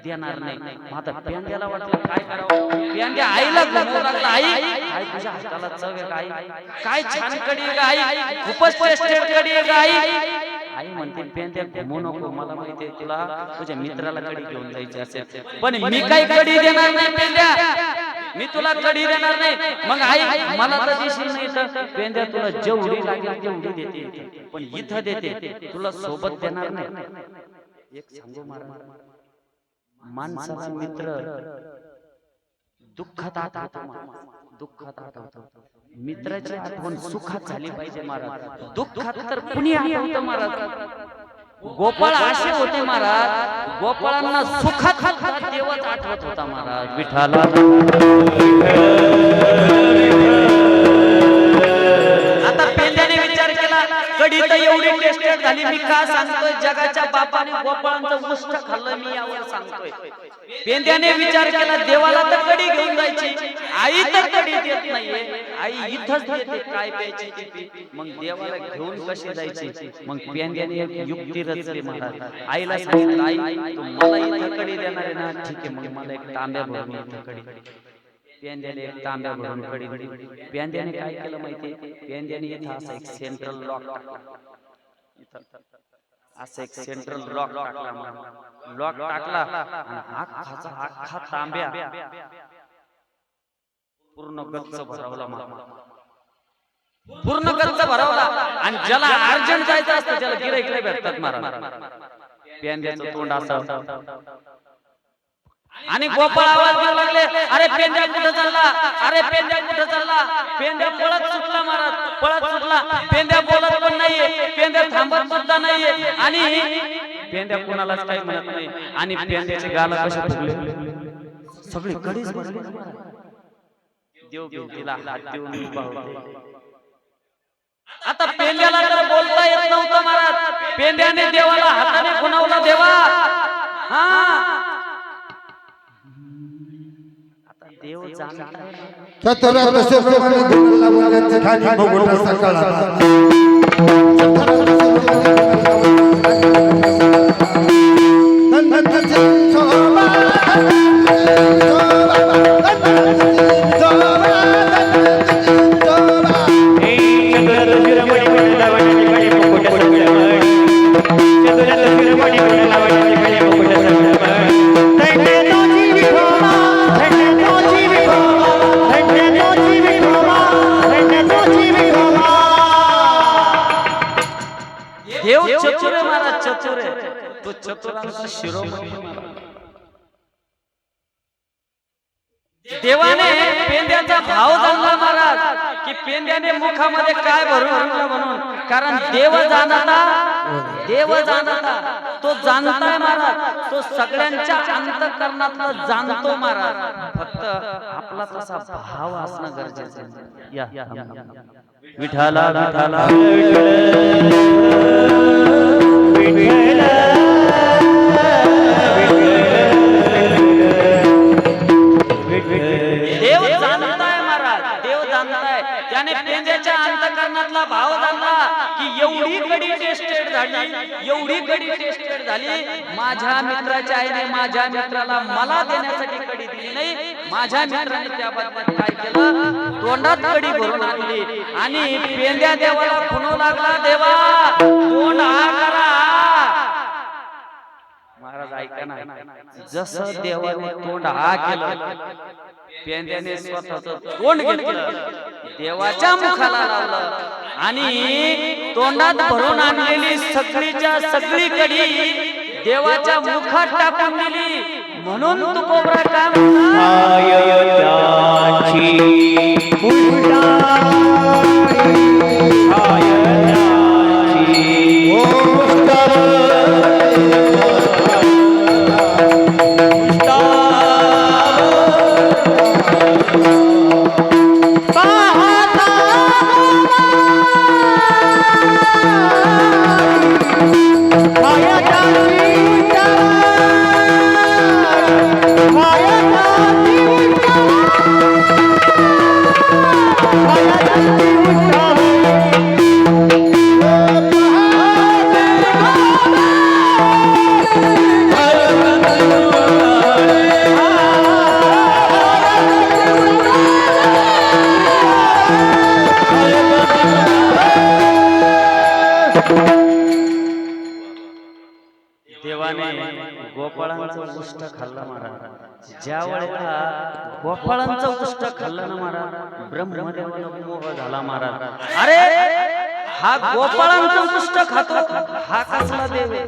देणार नाही. आता पेंद्याला वाटलं काय करावं. पेंद्या आईला घुमवू लागला, आई काय तुझ्या हाताला चव आहे, आई काय छान कडी आहे, आई खूपच टेस्टेड कडी आहे, आई. आई म्हणते पेंद्या घुमवू नको, मला माहिती आहे तुला तुझ्या मित्राला कडी घेऊन जायची असेल, पण मी काही कडी देणार नाही पेंद्या, मी तुला कडी देणार नाही. मग आई मला तर देशील नाही तर पेंद्या तुला जेवढी लागेल तेवढी देते, पण इथं देते, तुला सोबत देणार नाही. एक सांगू महाराज, माणसाचा मित्र दुःखात आठवतो, दुःखात आठवतो. मित्राची आठवण सुखात झाली पाहिजे महाराज, दुःखात तर कुणी आठवतं महाराज. गोपाळ असे होते महाराज, गोपाळांना सुखात देवच आठवत होता महाराज. विठाला आता पेंद्याने विचार केला, कडी तर एवढी टेस्टेड झाली, मी का सांगतोय, जगाच्या बापाने गोपाळांचं उष्ट खाल्लं, मी यावर सांगतोय. पेंद्याने विचार केला, देवाला तर कडी घेऊन जायची, आई तर कडी देत नाहीये, आई इथंच देते, काय प्यायची ती पी, मग देवाला घेऊन कशी जायची. मग पेंद्याने एक युक्ती रचली महाराज. आईला सांगितलं, आई तू मला इथं कडी देणार आहे ना, ठीक आहे, मग मला एक तांब्या भरून इथं कडी. पेंद्याने एक तांब्या भरून कडी दिली. पेंद्याने काय केलं माहिती, पेंद्याने इथं असा एक सेंट्रल लॉक टाकला, असं एक सेंट्रल लॉक टाकला, लॉक टाकला आणि अख्खा तांब्या पूर्ण गच्च भरवला, पूर्ण गच्च भरवला. आणि ज्याला अर्जंट जायचं असतं, ज्याला गिऱ्हाईक भेटतात महाराज, पेंद्याचं तोंड असं. आणि गोपाळ आवाज देऊ लागले, अरे पेंद्या कुठं चालला, अरे पेंद्या कुठं चालला. पेंद्या पळत सुटला महाराज, पळत सुटला. पेंद्या बोलत पण नाहीये, पेंद्या थांबत सुद्धा नाहीये, आणि पेंद्या कोणालाच काही म्हणत नाही. आणि पेंद्याचे गाल कसे फुगले, सगळी कडीच भरली. देव भिंतीला हात देऊन उभा होते. आता पेंद्याला तर बोलता येत नव्हतं महाराज, पेंद्याने देवाला हाताने खुणावलं, देवा हा देव जाणता चतुरात शिरोमणी गुरुला मुलांचे खाली मुकुट सकळा देव चतुर आहे महाराज, चतुर आहे तो, चतुरांचा शिरोमणी. देवाने पेंद्याचा भाव जाणला महाराज, की पेंद्याने मुखामध्ये काय भरून आणलं म्हणून. कारण देव जाणता, देव जाणता, तो जाणताय महाराज, तो सगळ्यांच्या अंतःकरणातलं जाणतो महाराज. फक्त आपला तसा भाव असणं गरजेचं आहे. या विठाला विठाला देव जाणताय महाराज, देव जाणताय. त्याने पेंद्याच्या अंतःकरणातला भाव जाणला, की एवढी कडी टेस्टेड झाली, एवढी कडी टेस्टेड झाली. माझ्या मित्राच्या आईने माझ्या मित्राला मला देण्यासाठी कडी दिली नाही, माझ्या मित्राने त्याबाबत काय केलं, तोंडात कडी भरून आणली. आणि पेंद्या देवाला खुणू लागला, देवा तोंड हा करा. महाराज ऐका ना, जसं देवाने तोंड हा केलं, पेंद्याने स्वतःचं तोंड घेतलं, देवाच्या मुखाला लावलं, आणि तोंडात भरून आणलेली सगळीच्या सगळी कडी देवाच्या मुखात टाकून दिली. म्हणून तू कोबरा का म्हणला? पाय त्याची पाय त्याची देवाने गोपाळांचं उष्ट खाल्लं महाराज. ज्या वेळेला गोपाळांचं उष्ट खाल्लं ना महाराज, ब्रह्मदेवाला मोह झाला महाराज. अरे हा गोपाळांचं उष्ट खातो, हा कसला देव आहे?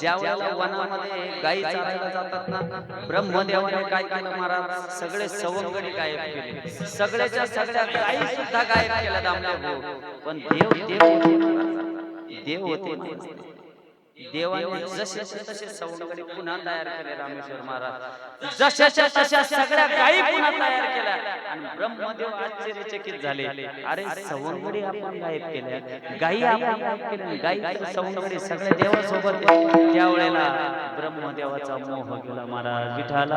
ज्या वेळेला वनामध्ये गायी चारायला जातात ना, ब्रह्मदेवाने काय केलं महाराज? सगळे सवंगडी गायब केले, सगळ्याच्या सगळ्या गायी सुद्धा गायब केल्या दामले. पण देव देव होते महाराज, देव होते. देवाने जसे तसे सवंगडी पुन्हा तयार केले रामेश्वर महाराज. जशाच्या तशा सगळ्या गायी पुन्हा तयार केल्या आणि ब्रह्मदेव आश्चर्यचकित झाले. अरे सवंगडी आपण गायब केल्या, गायी आपण गायब केल्या, गायी सवंगडी सगळ्या देवासोबत. त्यावेळेला ब्रह्मदेवाचा मोह गेला महाराज. विठाला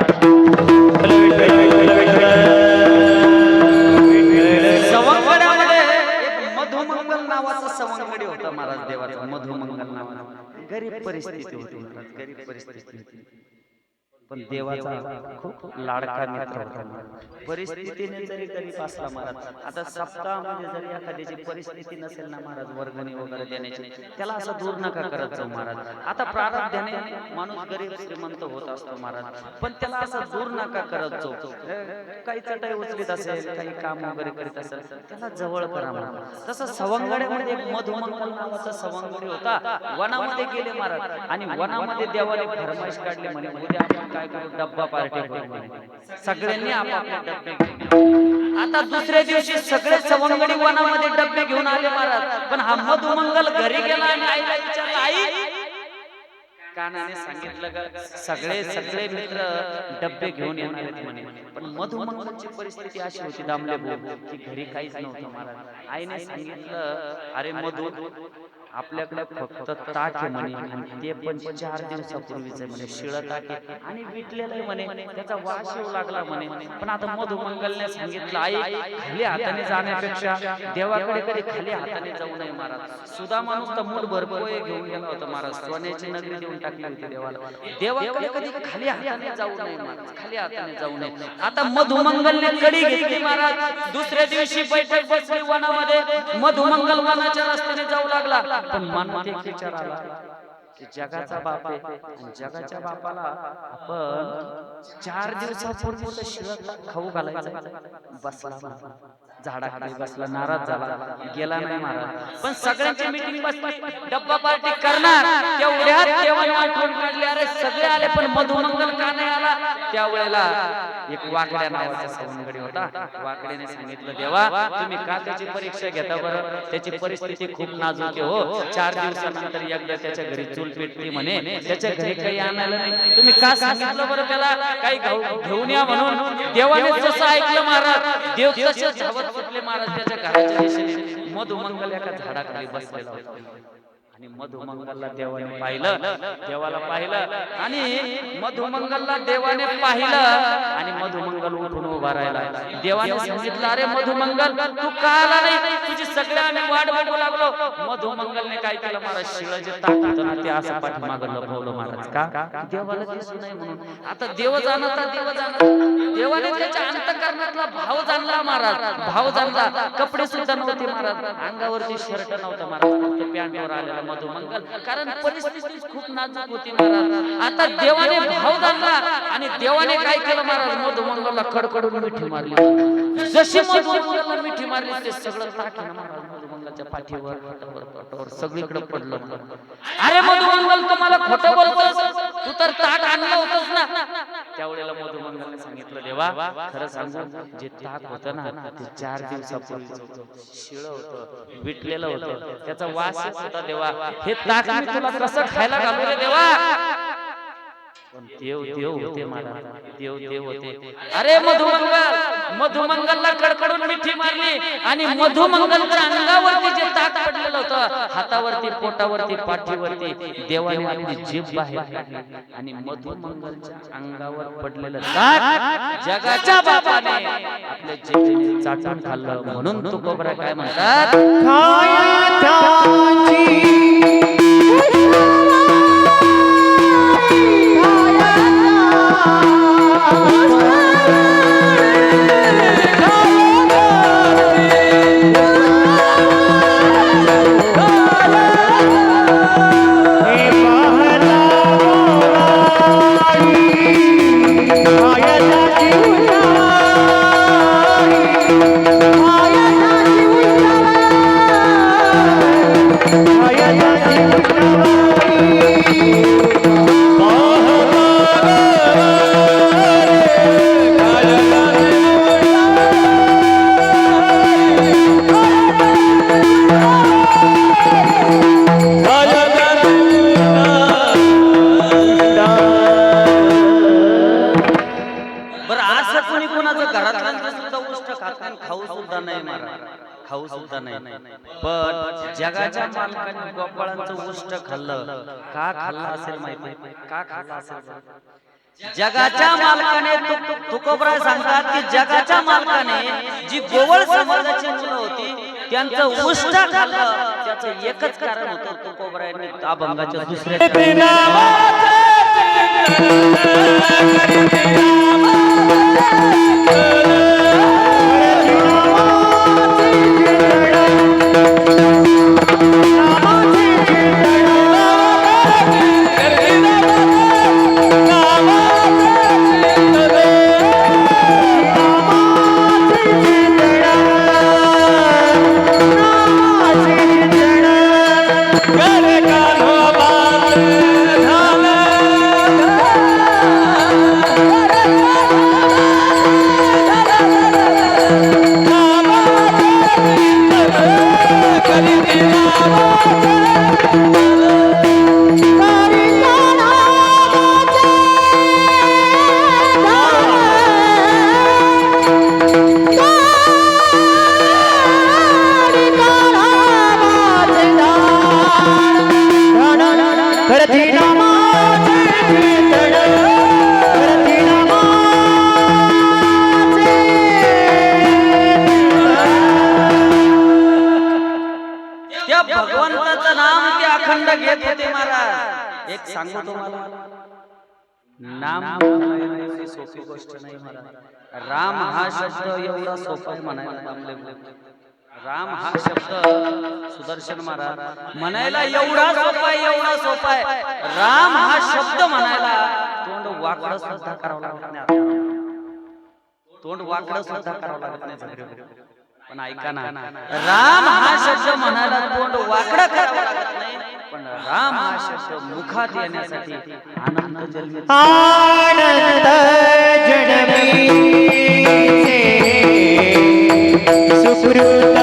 सवंगड्यामध्ये एक मधुमंगल नावाचा सवंगडी होता महाराज देवाचा. मधुमंगल नावाचा गरीब परिस्थिती होती महाराज, गरीब परिस्थिती होती. पण देवाचा खूप लाडका मित्र होता महाराज. परिस्थितीने जरी गरीब असला महाराज, आता सप्ताहामध्ये जरी एखाद्याची परिस्थिती नसेल ना महाराज, वर्गणी वगैरे देण्याची, त्याला असं दूर नका करत जाऊ महाराज. आता प्रारब्धाने माणूस गरीब श्रीमंत होत असतो महाराज, पण त्याला असं दूर नका करत जाऊ. काही चटाई उचलीत असेल, काही काम वगैरे करीत असेल, त्याला जवळ करा महाराज. तसं सवंगड्यामध्ये एक मधुमंगल नावाचा सवंगडी होता. वनामध्ये गेले महाराज आणि वनामध्ये देवाने फरमाईश काढली, म्हणे उद्या आपण काय करू? डब्बा पार्टी करू. सगळ्यांनी आपापले डब्बे घेऊन. आता दुसऱ्या दिवशी सगळे सवंगडी वनामध्ये डब्बे घेऊन आले महाराज. पण हा मधुमंगल घरी गेला आणि आईला विचारलं, आई कानाने सांगितलं का सगळे सगळे मित्र डब्बे घेऊन येणार आहेत म्हणे. पण मधुमंगलची परिस्थिती अशी होती दामले भाऊ की घरी काहीच नव्हतं महाराज. आईने सांगितलं, अरे मधु आपल्याकडे फक्त ताक आहे म्हणे, आणि ते पण 4 दिवसापूर्वीच म्हणे, शिळ ताक आहे आणि विटलेलं आहे म्हणे, त्याचा वास येऊ लागला म्हणे. पण आता मधुमंगलने सांगितलं, आई खाली हाताने जाण्यापेक्षा देवाकडे कधी खाली हाताने जाऊ नये महाराज. सुद्धा माणूस तर मूठ भरपोय घेऊन गेला होता महाराज, सोन्याची नगरी देऊन टाकली होती देवाला. देवाकडे कधी खाली हाताने जाऊ नये महाराज, खाली हाताने जाऊ नये. आता मधुमंगलने कडी घेतली महाराज. दुसऱ्या दिवशी बैठक बसली वनामध्ये. मधुमंगल वनाच्या रस्त्याने जाऊ लागला. पण मनात एक विचार आला की जगाचा बाप आहे, आणि जगाच्या बापाला आपण 4 दिवसापूर्वी शिळ खाऊ घालायचं. बसला झाडाखाली बसला, नाराज झाला, गेला नाही महाराज. पण सगळ्यांची मीटिंग बसली, डब्बा पार्टी करणार. तेवढ्यात देवाने आठवण काढली, अरे सगळे आले पण मधुमंगल का नाही आला? त्यावेळेला एक वाकड्या नावाचा सवंगडी होता. वाकड्याने सांगितलं, देवा तुम्ही का त्याची परीक्षा घेता बरं? त्याची परिस्थिती खूप नाजूक आहे हो. 4 दिवसानंतर एकदा त्याच्या घरी चूल पेटली म्हणे, त्याच्या घरी काही आणायला नाही. तुम्ही का सांगितलं बरं त्याला काही घेऊन या म्हणून? देवाने जसं ऐकलं महाराज, देव तसे धावत सुटले महाराज त्याच्या घराच्या दिशेने. मधुमंगल एका झाडाखाली बसलेला होता आणि मधुमंगलला देवाने पाहिलं, देवाला पाहिलं आणि मधुमंगलला देवाने पाहिलं आणि मधुमंगल उठून उभा राहिला. देवाने सांगितलं, अरे मधुमंगल तू का आला नाही? तुझी सगळे आम्ही वाट बघू लागलो. मधुमंगलने काय केलं महाराज? शिळाचे ताट होतं ना ते असं पाठीमागं लपवलं महाराज. का? देवाला दिसू नये म्हणून. आता देव जाणता, देव जाणता. देवाने त्याच्या अंतःकरणातला भाव जाणला महाराज, भाव जाणला. कपडे सुद्धा नव्हते महाराज, अंगावरती शर्ट नव्हतं महाराज, फक्त पॅन्टवर आलेला मधुमंगल, कारण परिस्थिती खूप नाजूक होती महाराज. आता देवाने भाव जाणला आणि देवाने काय केलं महाराज? मधुमंगलला कडकडून मिठी मारली. जशी मधुमंगलला मिठी मारली ते सगळं ताक महाराज मधुमंगलच्या पाठीवर, पोटावर सगळीकडे पडलं. अरे मधुमंगल तुम्हाला खोटं बोलतोस, तू तर ताक आणलं होतंस ना? सांगू जे ताक होतं ना ते 4 दिवसापूर्वी शिळ होतं विटलेलं होतं त्याचा वास येत होता देवा हे ताक मी तुला कसं खायला घालू रे देवा पण देव देव होते महाराज देव देव होते अरे मधुमंगलला कडकडून मिठी मारली आणि मधुमंगलच्या अंगावरती जे ताक पडलेलं होतं हातावरती पोटावरती पाठीवरती देवाने आपली जीभ बाहेर काढली आणि मधुमंगलच्या अंगावर पडलेलं ताक जगाच्या बापाने आपल्या जिभेने चाटून खाल्लं म्हणून तुकोबरा काय म्हणतात खाऊ सुद्धा नाही पण जगाच्या मालकाने गोपाळांचं उष्ट खाल्लं का खाल्लं असेल माहिती का खाल्लं असेल जगाच्या मालकाने तुकोबरा सांगतात की जगाच्या मालकाने जी गोवळ समाजाची मुलं होती त्यांचं उष्ट खाल्लं त्याचं एकच कारण होतं तुकोबराने अभंगाच्या दुसऱ्या भगवंताचं नाम ते अखंड घेत होते महाराज एक सांगू तुम्हाला नाम एवढी सोपी गोष्ट नाही महाराज राम हा शब्द एवढा सोपा आहे म्हणायला राम हा शब्द सुदर्शन महाराज म्हणायला एवढा सोपा आहे राम हा शब्द म्हणायला तोंड वाकडं सुद्धा करावं लागत नाही तोंड वाकडं सुद्धा करावं लागत नाही पण ऐका ना राम हा शब्द म्हणायला तोंड वाकडं करावं लागत नाही पण राम हा शब्द मुखात येण्यासाठी आनंद जन्मी आनंद जन्मी सुकृत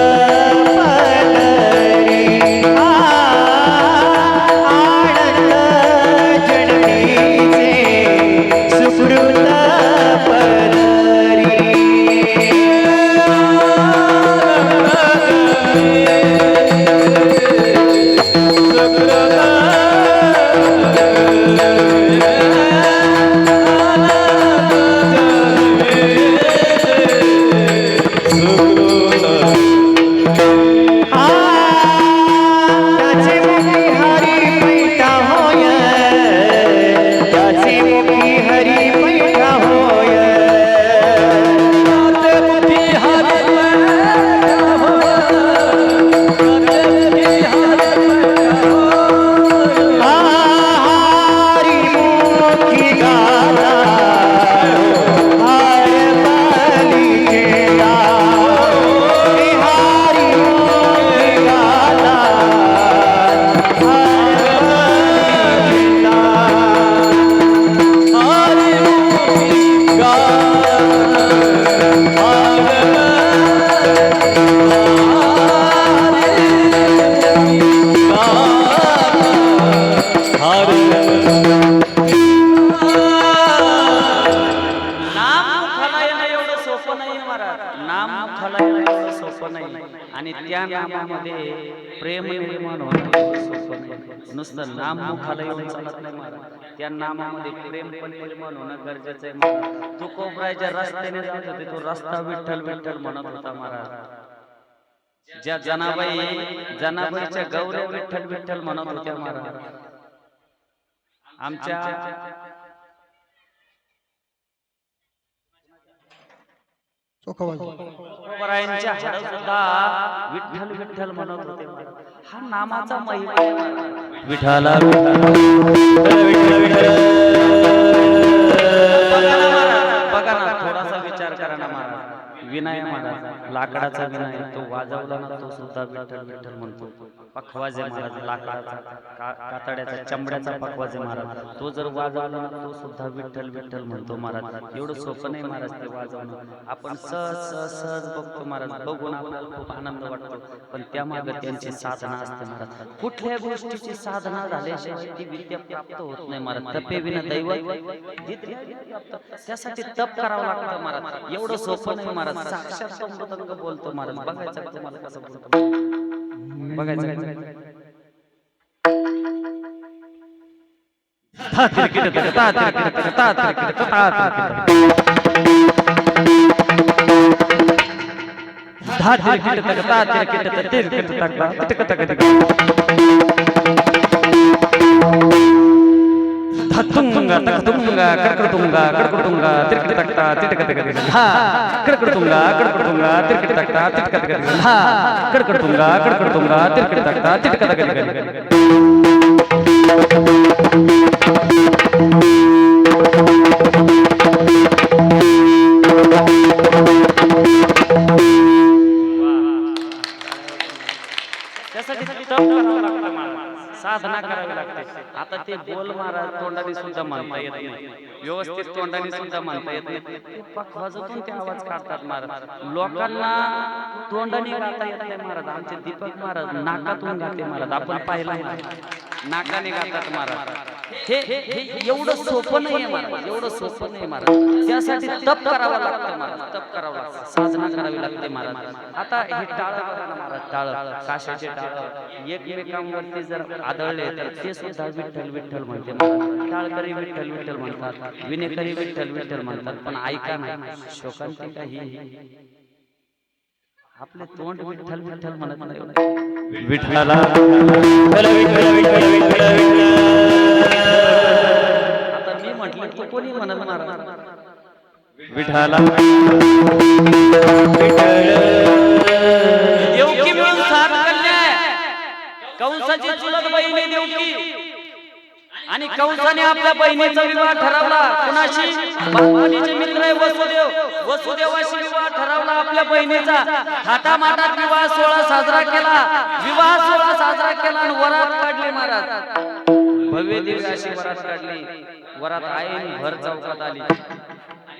त्या नामामध्ये प्रेम निर्माण होणं सोपं नाही. नुसतं नाम मुखाला येऊन चालत नाही महाराज, त्या नामामध्ये प्रेम पण निर्माण होणं गरजेचं आहे महाराज. तुकोबराच्या रस्त्याने जात होते, तो रस्ता विठ्ठल विठ्ठल म्हणत होता महाराज. ज्या जनाबाईच्या गौऱ्या विठ्ठल विठ्ठल म्हणत होत्या महाराज. आमच्या तुकोबरायांच्या हाडं सुद्धा विठ्ठल विठ्ठल म्हणत होते महाराज. हा नामाचा महिमा आहे महाराज. विठाला विठ्ठल विठ्ठल बघा ना, थोडासा विचार करा ना महाराज. विनाय महाराज, लाकडाचा विनाय, तो वाजवला ना तो सुद्धा विठ्ठल विठ्ठल म्हणतो. पखवाजे महाराज, लाकडाचा कातड्याचा चमड्याचा पखवाजे महाराज, तो जर वाजवला ना तो सुद्धा विठ्ठल विठ्ठल म्हणतो महाराज. एवढं सोपं नाही महाराज ते वाजवणं. आपण सहज बघतो महाराज, बघून आपल्याला खूप आनंद वाटतो, पण त्यामागे त्यांची साधना असते महाराज. कुठल्या गोष्टीची साधना झाल्याशिवाय ती विद्या प्राप्त होत नाही महाराज. तपे विना दैवत, त्यासाठी तप करावं लागतं महाराज. एवढं सोपं नाही महाराज. साक्षात अमृतंग बोलतो महाराज. बघायचं तुम्हाला कसं बोलतो, बघायचं. धतुंगा तकतुंगा कडकडुंगा कडकडुंगा तिरकट तकता तिटकट हा कडकडुंगा कडकडुंगा तिरकट तकता तिटकट हा कडकडुंगा कडकडुंगा तिरकट तकता तिटकट त्यासाठी तप करावं लागतं महाराज, साधना करावी लागते. आता ते बोल महाराज तोंडाने सुद्धा म्हणता येत नाही, व्यवस्थित तोंडाने सुद्धा म्हणता येत नाही. ते पखवाजातून ते आवाज काढतात महाराज. लोकांना तोंडाने गाता येत नाही महाराज. आमचे दीपक महाराज नाकातून गाते महाराज. आपण पाहिलं नाकाने गातात महाराज. हे एवढं सोपं नाहीये महाराज, एवढं सोपं नाही महाराज. त्यासाठी तप करावं लागतं महाराज, तप करावं लागतं, साधना करावी लागते महाराज. आता हे टाळ बघा ना महाराज, टाळ, काशाचे टाळ एकमेकांवरती जर आदळले तर ते सुद्धा विठ्ठल विठ्ठल म्हणते महाराज. टाळकरी विठ्ठल विठ्ठल म्हणतात, विनेकरी विठ्ठल विठ्ठल म्हणतात. पण ऐका ना, शोकांतिका ही आपले तोंड विठ्ठल विठ्ठल म्हणत नाही. विठ्ठला विठ्ठल विठ्ठल विठ्ठल विठ्ठल. आता मी म्हटलं की कोणी म्हणत महाराज विठ्ठला विठ्ठल. देवकी मिळून 7 कन्या, कंसाची चुलत बहीण आहे देवकी, आणि कंसाने आपल्या बहिणीचा विवाह ठरवला. कुणाशी? बाहुबलीचे मित्र आहे वसुदेव. वसुदेवाशी विवाह ठरवला आपल्या बहिणीचा. थाटामाटात विवाह सोहळा साजरा केला, विवाह सोहळा साजरा केला आणि वरात काढली महाराज. भव्य दिव्य अशी वरात काढली. वरात आईन भर चौकात आली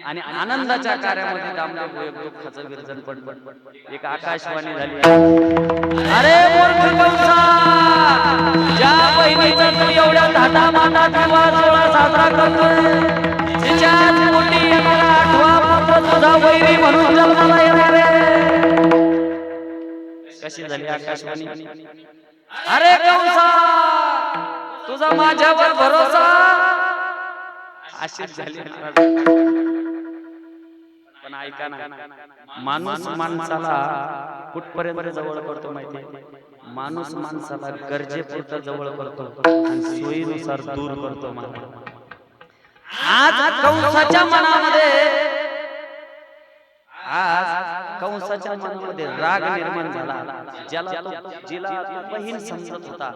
आणि आनंदाच्या कार्यामध्ये दामले एक दुःखाचं विरजन पडलं. एक आकाशवाणी झाली, अरे मूर्ख कंसा, ज्या बहिणीचा तू एवढ्या थाटामाटात विवाह सोहळा साजरा करतोय, तिच्याच पोटी येणारा 8वा पुत्र तुझा वैरी म्हणून जन्माला येणार आहे. कशी झाली आकाशवाणी? अरे कंसा, तुझा माझ्यावर भरोसा. अशीच झाली. पण ऐका ना, माणूस माणसाला कुठपर्यंत जवळ करतो माहिती? माणूस माणसाला गरजेपुरता जवळ करतो आणि सोयीनुसार दूर करतो. आज कंसाच्या मनामध्ये राग निर्माण झाला. जिला बहीण समजत होता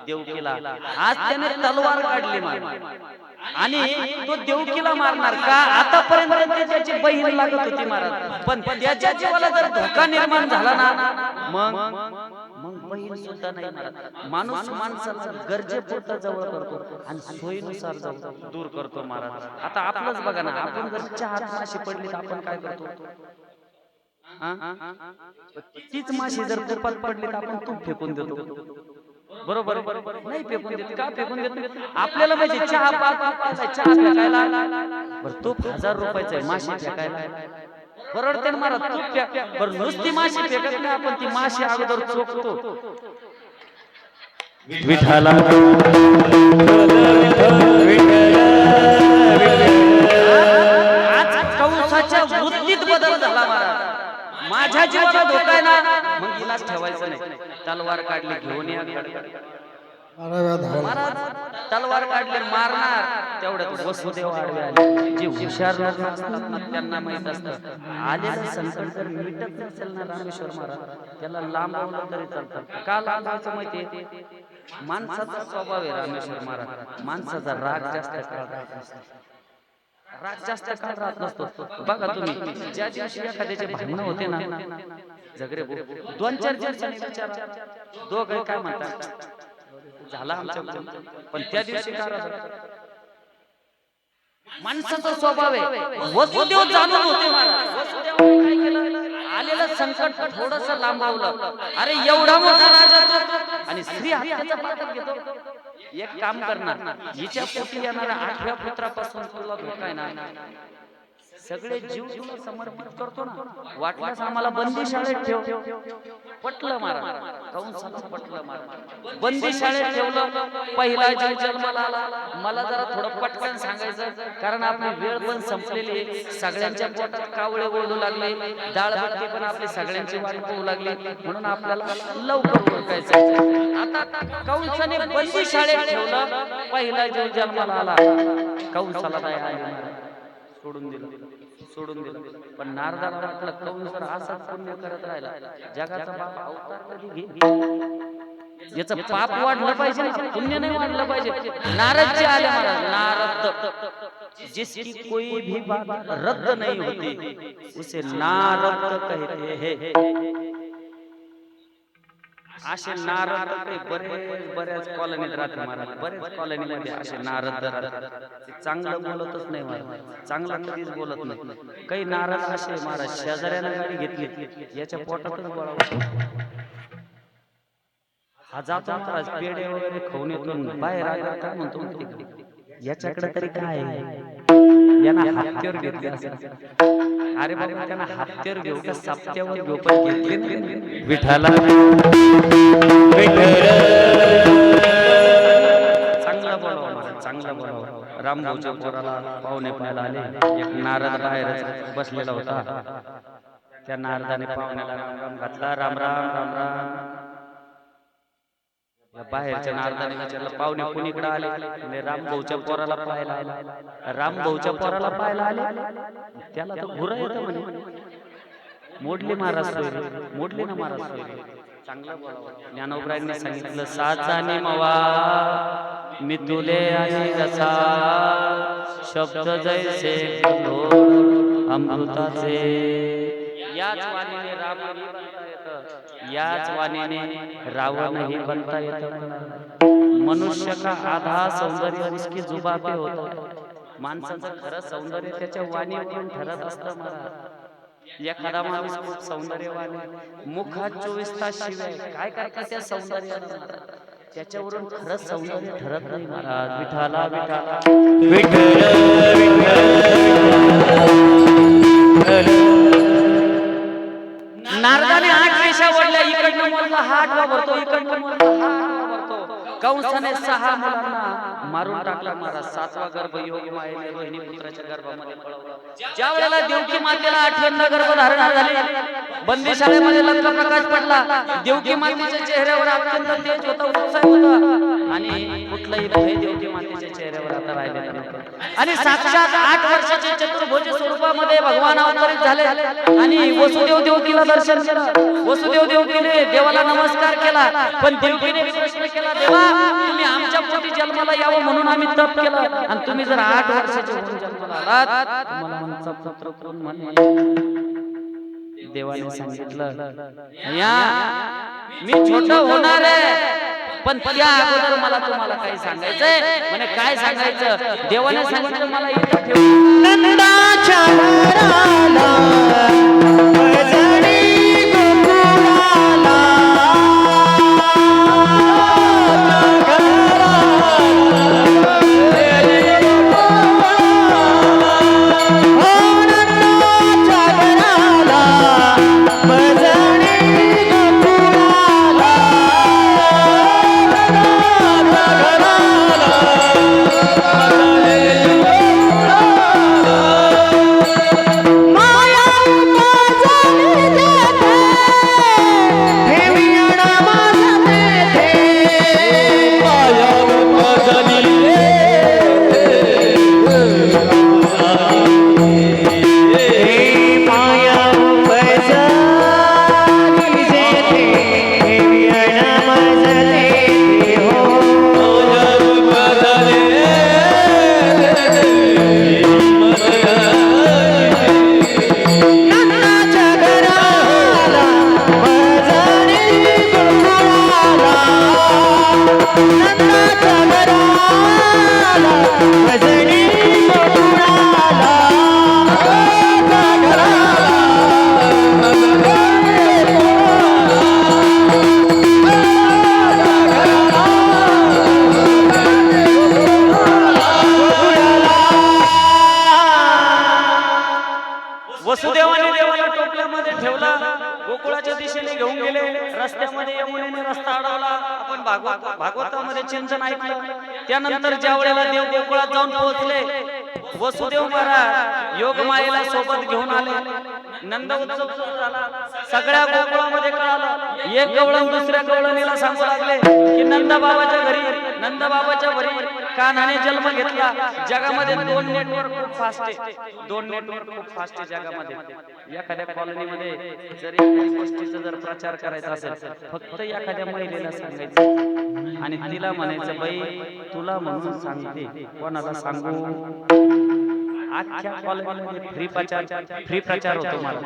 देवकीला, आज त्याने तलवार काढली आणि तो देवकीला मारणार का? आतापर्यंत त्याची बहीण लागत होती महाराज, पण त्याच्या जीवाला जर धोका निर्माण झाला ना, मग बहीण सुद्धा नाही मारत. माणूस माणसाला गरजेपुरता जवळ करतो आणि सोयीनुसार दूर करतो महाराज. आता आपलंच बघा ना, आपण जर चहात माशी पडली तर आपण काय करतो? तीच माशी जर तुपात पडली तर आपण तूप फेकून देतो. बरोबर नाही फेकून देत का? फेकून देत आपल्याला माहिती चहा चहा फेकायला तूप 1000 रुपयाचा आहे, माशी फेकायला परवडते ना महाराज तू बरं नुसती माशी फेकत नाही आपण ती माशी अगोदर चोखतो विठाला आज कंसाच्या वृत्तीत बदल झाला महाराज माझ्या जीवाला धोका आहे ना मग इलाज ठेवायचं नाही तलवार काढली घेऊन या महाराज तलवार काढले मारणार तेवढ्यात वसुदेव आडवे आले जे हुशार लोक असतात ना त्यांना माहित असतं आलेलं संकट जर मिटत नसेल ना रामेश्वर महाराज त्याला लांबवलं तरी चालतं का लांबवायचं माहितीये माणसाचा स्वभाव आहे रामेश्वर महाराज माणसाचा राग जास्त काळ राहत नसतो राग जास्त काळ राहत नसतो बघा तुम्ही ज्या दिवशी एखाद्याचे भांडण होते ना झगडे दोन चार दिवसांनी विचारा दोघं काय म्हणतात झाला आमच्या पण त्या दिवशी काय माणसाचा स्वभाव आहे वसुदेव जाणून होते महाराज वसुदेवाने काय केलं आलेलं संकट थोडस लांबवलं अरे एवढा मोठा राजा तो आणि स्त्री हत्याचा पातक घेतो एक काम करणार हिच्या पोटी येणाऱ्या 8व्या पुत्रापासून तुला धोका आहे ना सगळे जीव तुला समर्पित करतो ना वाटल्यास आम्हाला बंदी शाळेत ठेव पटलं महाराज कंसाला पटलं महाराज बंदी शाळेत ठेवलं पहिला जीव जन्माला आला मला जरा थोडं पटकन सांगायचं कारण आपली वेळ पण संपलेली आहे सगळ्यांच्या पोटात कावळे ओढू लागले डाळबट्टी पण आपली सगळ्यांची वाट पाहू लागली म्हणून आपल्याला लवकर ओळखायचं आता कंसाने बंदी शाळेत ठेवलं पहिला जीव जन्माला आला कंसाला दया आली सोडून दिलं पण नारदाला वाटलं कंस जर असाच पुण्य करत राहिला जगाचा बाप अवतार कधी घेईल याचं पाप वाढलं पाहिजे पुण्य नाही वाढलं पाहिजे नारद जे आले महाराज नारद जिसकी कोई भी बात रद्द नहीं होती उसे नारद कहते हैं असे नारद बऱ्याच कॉलनीत राहते महाराज बरेच कॉलनीमध्ये असे नारद चांगलं बोलतच नाही महाराज चांगलं कधीच बोलत नाही काही नारद असे महाराज शेजाऱ्यानं गाडी घेतली याच्या पोटातच बोलावं हा जातो महाराज पेढे वगैरे खाऊन येतो बाहेर आला काय म्हणतो माहिती का याच्याकडे तरी काय यांना हत्यार घेतले असेल अरे बाबा त्यांना हत्यार घेऊ का सप्त्यावर घेऊ पण घेतले विठाला चांगला बोलावं महाराज चांगला बोलावं रामभाऊच्या पोराला पाहुणे पाहायला आले एक नारद बाहेर बसलेला होता त्या नारदाने पाहुण्याला राम राम घातला राम राम राम राम बाहेरच्या नारदाने विचारलं पाहुणे कुणीकडे आले रामभाऊच्या पोराला पाहायला आले रामभाऊच्या पोराला पाहायला आले त्याला तर घुरा येतं म्हणे मोडली महाराज मोडली ना महाराज चांगलं बोलावं ज्ञानोबरायांनी सांगितलं साचाने मवा मी तुले आणि जसा शब्द जैसे अमृताचे याच वाणीने रावणही बनता येतं याच वाणीने रावणही बनता येतं मनुष्य का आधा सौंदर्य इसकी जुबा पे होता माणसाचं खरं सौंदर्य त्याच्या वाणीवरून ठरत असतं महाराज एखादा माणूस खूप सौंदर्यवान मुखात 24 तास शिवाय काय करतात त्या सौंदर्यानं त्याच्यावरून खरं सौंदर्य ठरत नाही महाराज विठाला विठाला नारदाने 8 रेषा ओढल्या इकडनं मोजला हा 8वा भरतो इकडनं मोजला हा 8वा भरतो कंसाने 6 मुलांना मारून टाकला महाराज 7वा गर्भ योगी मायेने रोहिणी पुत्राच्या गर्भामध्ये पळवला ज्या वेळेला देवकी मातेला 8व्यांदा गर्भधारण झाले बंदीशाळेमध्ये लंका प्रकाश पडला देवकी मातेच्या चेहऱ्यावर अत्यंत तेज होता उत्साह होता आणि कुठलाही भय देवकी मातेच्या चेहऱ्यावर आता राहिलेला नव्हता आणि साक्षात 8 वर्षाचे चतुर्भुज स्वरूपामध्ये भगवान अवतरित झाले आणि वसुदेव देवकीला दर्शन केलं वसुदेव देवकीने देवाला नमस्कार केला पण देवकीने प्रश्न केला देवा तुम्ही आमच्या पोटी जन्माला यावं म्हणून आम्ही तप केलं आणि तुम्ही जर 8 वर्षाचे होऊन जन्माला आलात तुम्हाला मनचा पुत्र कोण म्हणे देवाने सांगितलं या मी छोटा होणार आहे पण त्या अगोदर मला तुम्हाला काही सांगायचंय म्हणे काय सांगायचं देवाने सांगितलं मला इथं ठेव नंदाच्या घराला मजडी गोकुळाला नंदाच्या घराला भागवतामध्ये चिंतन ऐकलं. त्यानंतर ज्या वेळेला देव गोकुळात जाऊन पोहोचले, वसुदेव महाराज योगमायेला सोबत घेऊन आले. नंद उत्सव सुरू झाला. सगळ्या गोकुळामध्ये कळालं. एक गवळण दुसऱ्या गवळणीला सांगू लागले की नंद बाबाच्या घरी कान्हाने जन्म घेतला. जगामध्ये दोन नेटवर्क खूप फास्ट आहे जगामध्ये. एखाद्या कॉलनीमध्ये जर एखाद्या गोष्टीचा जर प्रचार करायचा असेल, फक्त एखाद्या महिलेला सांगायचं आणि तिला म्हणायचं, बाई तुला म्हणून सांगते, कोणाला सांगू. आजच्या कॉलनीमध्ये फ्री प्रचार होतो. मला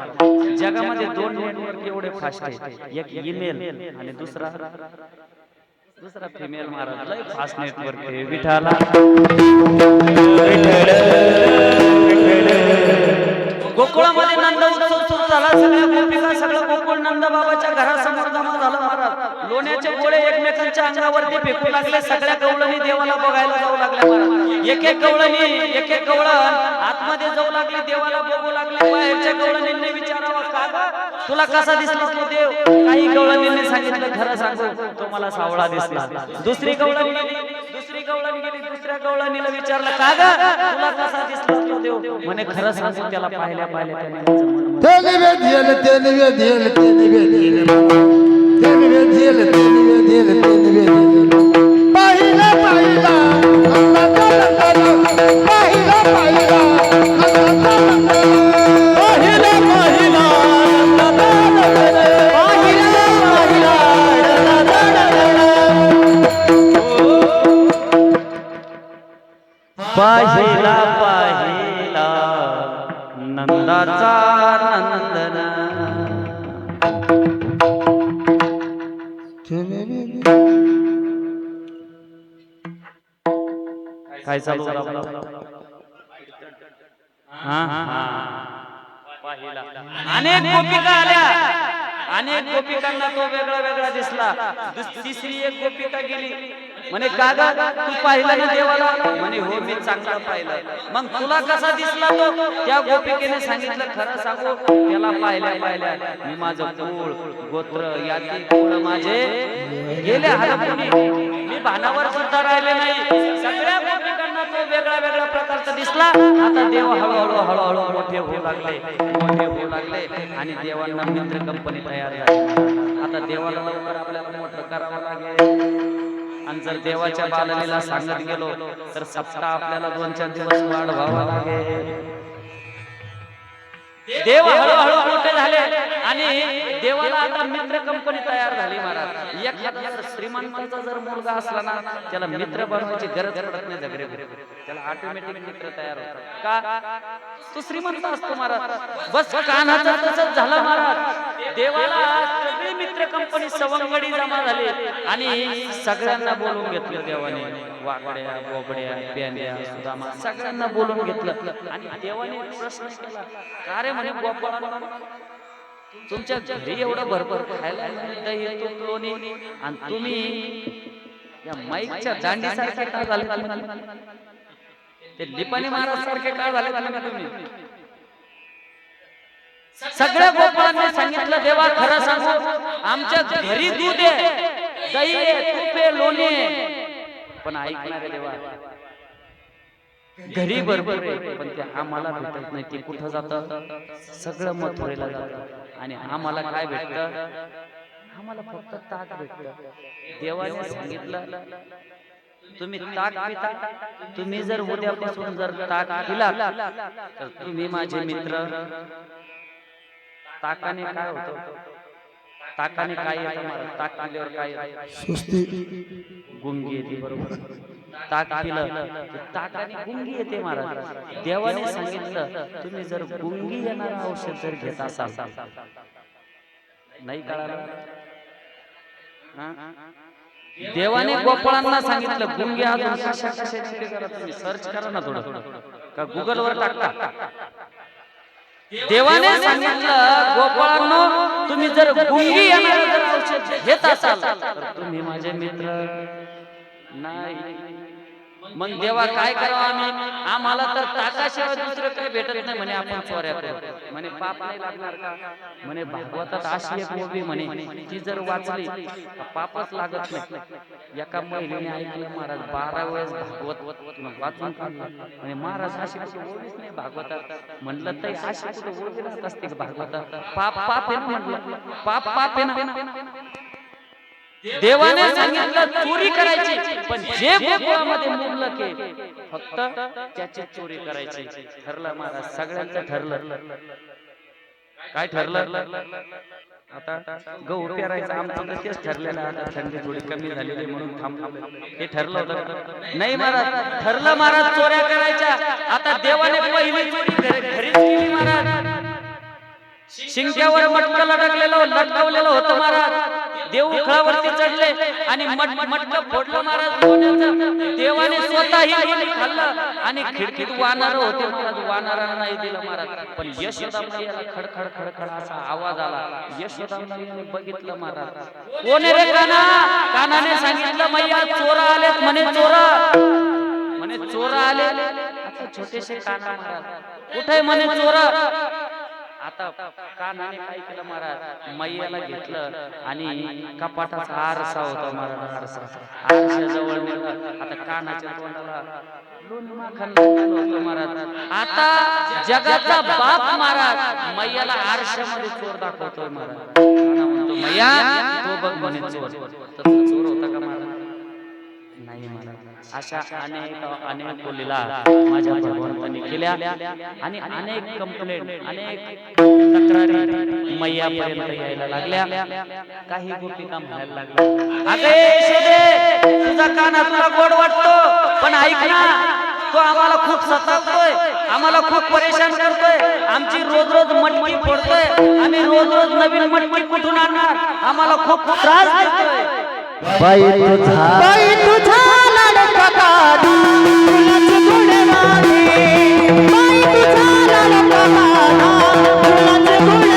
जगामध्ये दोन नेटवर्क एवढे फास्ट आहे, एक ईमेल आणि दुसरा फिमेल. महाराज लय फास्ट नेटवर्क आहे. विठाला गोकुळामध्ये नंद उत्सव सुरू झाला. सगळ्या गोपिका सगळं गोकुळ नंद बाबाच्या घरासमोर जमा झालं. महाराज लोण्याचे गोळे एकमेकांच्या अंगावरती फेकू लागले. सगळ्या गवळणी देवाला बघायला जाऊ लागल्या. महाराज एक एक गवळण आतमध्ये जाऊ लागली, देवाला बघू लागले. बाहेरच्या गवळणींनी विचारावं, का तुला कसा दिसला तो देव? काही गवळणींनी सांगितलं, खरं सांगू तो मला सावळा दिसला. दुसरी गवळण गेली, दुसऱ्या गवळणीला विचारलं, का ग तुला कसा दिसला तो देव? म्हणे खरं सांगू त्याला पाहिल्या पाहिला नंदाचा नंदन. काय चालू पाहिला. अनेक गोपिका आल्या. अनेक गोपिकांना तो वेगळा दिसला. तिसरी एक गोपिका गेली. म्हणे का ग तू पाहिलं ना देवाला? म्हणे हो मी चांगला पाहिलं. मग तुला कसा दिसला तो? त्या गोपिकेने सांगितलं, खरं सांगू त्याला पाहिल्या मी माझं कुळ गोत्र यादी कुळ माझे गेले हरपुनी. मी भानावर सुद्धा राहिले नाही. सगळ्या गोपिकांना तो वेगळा प्रकारचा दिसला. आता देव हळूहळू मोठे होऊ लागले आणि देवांना मित्र कंपनी तयार झाली. आता देवाला लवकर आपल्याला मोठं करावं लागेल. आणि जर देवाच्या बाललीला सांगत गेलो तर सप्ताह आपल्याला 2-4 दिवस वाढवावा लागेल. देव हळूहळू मोठे झाले आणि देवाला आता मित्र कंपनी तयार झाली. महाराज एखादा श्रीमंताचा जर मुलगा असला ना, त्याला मित्र बनवायची गरज पडत नाही. झगडे त्याला ऑटोमॅटिक मित्र तयार होतात. का? तो श्रीमंत असतो. महाराज बस कान्हाचं तसंच झालं. महाराज देवाला सगळी मित्र कंपनी सवंगडी जमा झाली आणि सगळ्यांना बोलून घेतलं देवाने. वाकड्या, बोबड्या, प्यान्या, सुदामा सगळ्यांना बोलून घेतलं आणि देवाने प्रश्न केला, का रे म्हणे गोपाळांनो, तुमच्या घरी एवढं भरभर खायला दही तूप लोणी आणि तुम्ही या माईकच्या दांडीसारखे का झाले? ते लिपाणी महाराज सारखे का झाले तुम्ही? सगळ्या गोपाळांनी सांगितलं, देवा खरं सांगू आमच्या घरी दूध आहे, दही आहे, तूप आहे, लोणी आहे, पण ऐकणारे देवा घरी भरपूर आहे पण ते आम्हाला भेटत नाही. ते कुठं जातं? सगळं मथुरेला जातं आणि आम्हाला काय भेटतं? आम्हाला फक्त ताक भेटतं. देवाने सांगितलं तुम्ही ताक पिता, तुम्ही जर उद्यापासून जर ताक पिला तर तुम्ही माझे मित्र. ताकाने काय होतं? ताकाने काय येतं? ताक पिल्यावर काय येतं? सुस्ती, गुंगी येते. बरोबर, ताक पिलं ताकाने गुंगी येते. महाराज देवाने सांगितलं तुम्ही जर गुंगी येणार औषध जर घेत असाल, नाही कळालं? देवाने गोपाळांना सांगितलं गुंगी अजून कशा तुम्ही सर्च करा ना थोडं, का गुगल वर टाकता. देवाने सांगितलं गोपाळांनो तुम्ही जर गुंगी येणार जर औषध घेत असाल तर तुम्ही माझे मित्र नाही. मग देवा काय करावं आम्ही? आम्हाला तर ताकाशिवाय दुसरं काही भेटत नाही म्हणे, आपण चोऱ्या करू म्हणे, पाप नाही लागणार का? म्हणे भागवतात अशी एक ओवी म्हणे, ती जर वाचली पापच लागत नाही. एका महिलेने ऐकलं महाराज 12 वेळेस भागवत वाचून काढलं म्हणे, महाराज अशी कुठे ओवीच नाही भागवतात. म्हणलं तर अशी कुठे ओवी राहत असते का भागवतात? पाप पाप आहे ना म्हटलं, पाप पाप आहे ना. देवाने सांगितलं चोरी करायची, पण जे गोकुळामध्ये मुबलक आहे फक्त त्याची चोरी करायची. ठरलं महाराज, सगळ्यांचं ठरलं. काय ठरलं? आता गहू पेरायचं आमचं तर तेच ठरलेलं. आता थंडी थोडी कमी झालेली म्हणून थांबलो. हे ठरलं होतं नाही महाराज? ठरलं महाराज, चोऱ्या करायच्या. आता देवाने पहिली चोरी घरीच केली महाराज. शिंक्यावर मटकं लटकवलेलं होतं महाराज. देव उखळावरती चढले आणि मटकं फोडलं महाराज लोण्याचं. देवाने स्वतःही खाल्लं आणि खिडकीत वानर होते महाराज, वानरांना नाही दिलं महाराज. पण यशोदा मैयाला खडखड खडखड असा आवाज आला. यशोदा मैयाने बघितलं महाराज. कोण रे काना? कानाने सांगितलं मैया चोर आलेत म्हणे, म्हणे चोर आले. आता छोटेसे काना महाराज कुठे म्हणे चोर. आता कानाने काय केलं महाराज? मैयाला घेतलं आणि कपाटाचा आरसा होता महाराज, आरशाजवळ नेलं. आता कानाच्या तोंडाला लोणी माखन लागलं होतं महाराज. आता जगाचा बाप महाराज मैयाला आरशामध्ये चोर दाखवतोय महाराज. काना म्हणतो मैया तो बघ म्हणे चोर. तर तो चोर होता का महाराज? नाही महाराज. अशा अनेक लीला माझ्या भगवंतांनी केल्या आणि अनेक कंप्लेंट, अनेक तक्रारी मैयापर्यंत यायला लागल्या. काही गोपिका म्हणायला लागल्या, अगे यशोदे, तुझा काना तुला गोड वाटतो, पण ऐक ना, तो आम्हाला खूप सतावतोय, आम्हाला खूप परेशान करतोय, आमची रोज रोज मटकी फोडतोय, आम्ही रोज रोज नवीन मटकी कुठून आणणार, आम्हाला खूप त्रास देतोय. बाई तुझा लाडका काढू तुलाच गुण वाटे, बाई तुझा लाडका काढू तुलाच गुण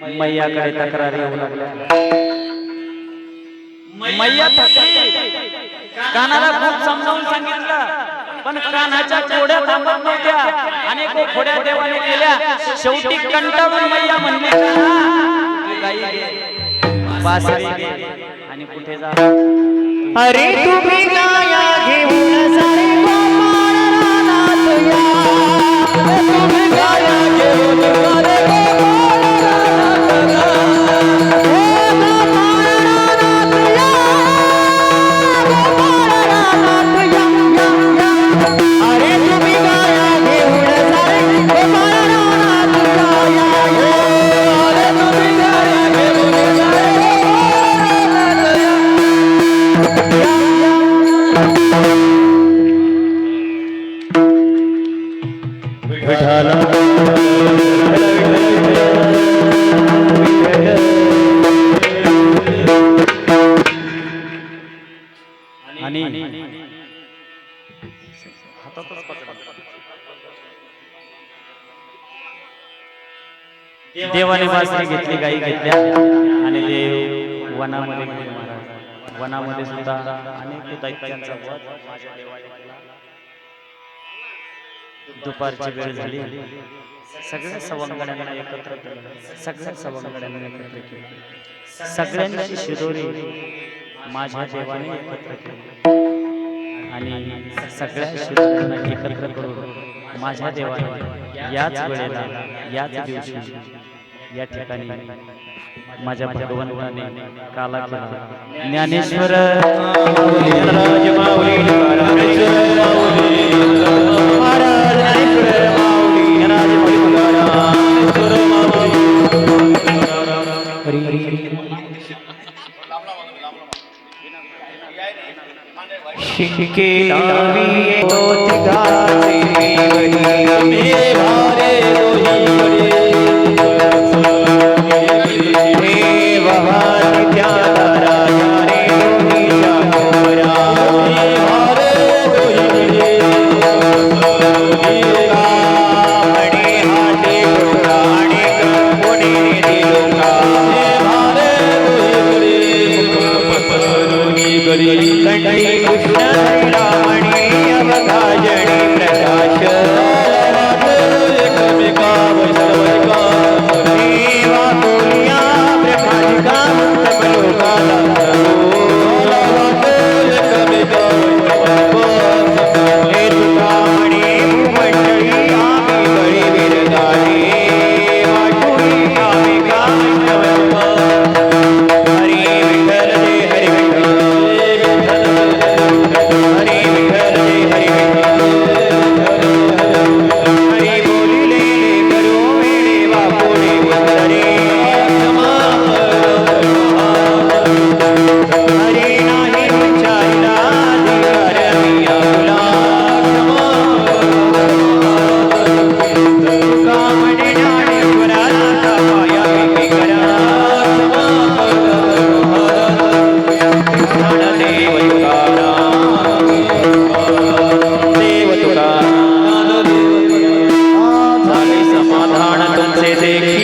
मैयाकडे तक्रारी येऊ लागल्या. मैया थकली. कानाला खूप समजावून सांगितलं पण कानाच्या कोड्या थांबत नव्हत्या. अनेक खोड्या देवाने केल्या. शेवटी कंटाळून मैया म्हणली "तू गाई घे, बासरी घे आणि कुठे जा." अरे तुम्ही गाया घेऊन सारे गोपाळ रानात या. तुम्ही गाया घेऊन सारे गोपाळ रानात या. गोपाळ रानात या. गोपाळ रानात या, या, या. अरे तुम्ही गाया घेऊन सारे गोपाळ रानात या, या, या. अरे तुम्ही गाया घेऊन सारे गोपाळ रानात या. विठाला आणि देवाने बासरी घेतली, गाई घेतल्या आणि देव वनामध्ये गेले. महाराज वनामध्ये सुद्धा अनेक दैत्यांचा वध माझ्या देवाने केला. दुपारची वेळ झाली. सगळ्या सवंगड्यांना एकत्र केलं. सगळ्या सवंगड्यांना एकत्र केलं. सगळ्यांची शिदोरी माझ्या देवाने एकत्र केली आणि सगळ्या शिदोऱ्यांना एकत्र करून माझ्या देवाने याच वेळेला याच दिवशी या ठिकाणी माझ्या भगवंताने काला केला. ज्ञानेश्वर राज माऊली तुकाराम महाराज ज्ञानेश्वर माऊली राज माऊली तुकाराम हरी हरी शिके नावी तो तिघाचे वरी मे भारे दोही रे वहाती त्या राजा रे दोहीच्या कोरा मे भारे दोही तुका म्हणे हाते पुराणे कोणी दिलोका मे भारे दोही कंठी कृष्ण रामणी अवघाजणी प्रकाश एकमेका वैष्णविका देवा बोलिया ब्रह्मादिका मंत्रलोका एकमेका वैष्णविका हे तुका म्हणे भूमंडळी आम्ही बळी विरगाडी वाटुळी आम्ही का वैष्णविका हरी विठ्ठल जय हरी विठ्ठल हरी विठ्ठल जय हरी विठ्ठल हरी बोलिले करो वेडे बापुडे वंदरे हरी नाही विचारला अधिकार मिया तुला तुका म्हणे ज्ञानेश्वराचा पाया विकी करा देव तुकाराम देव तुकाराम झाले समाधान तुमचे देखील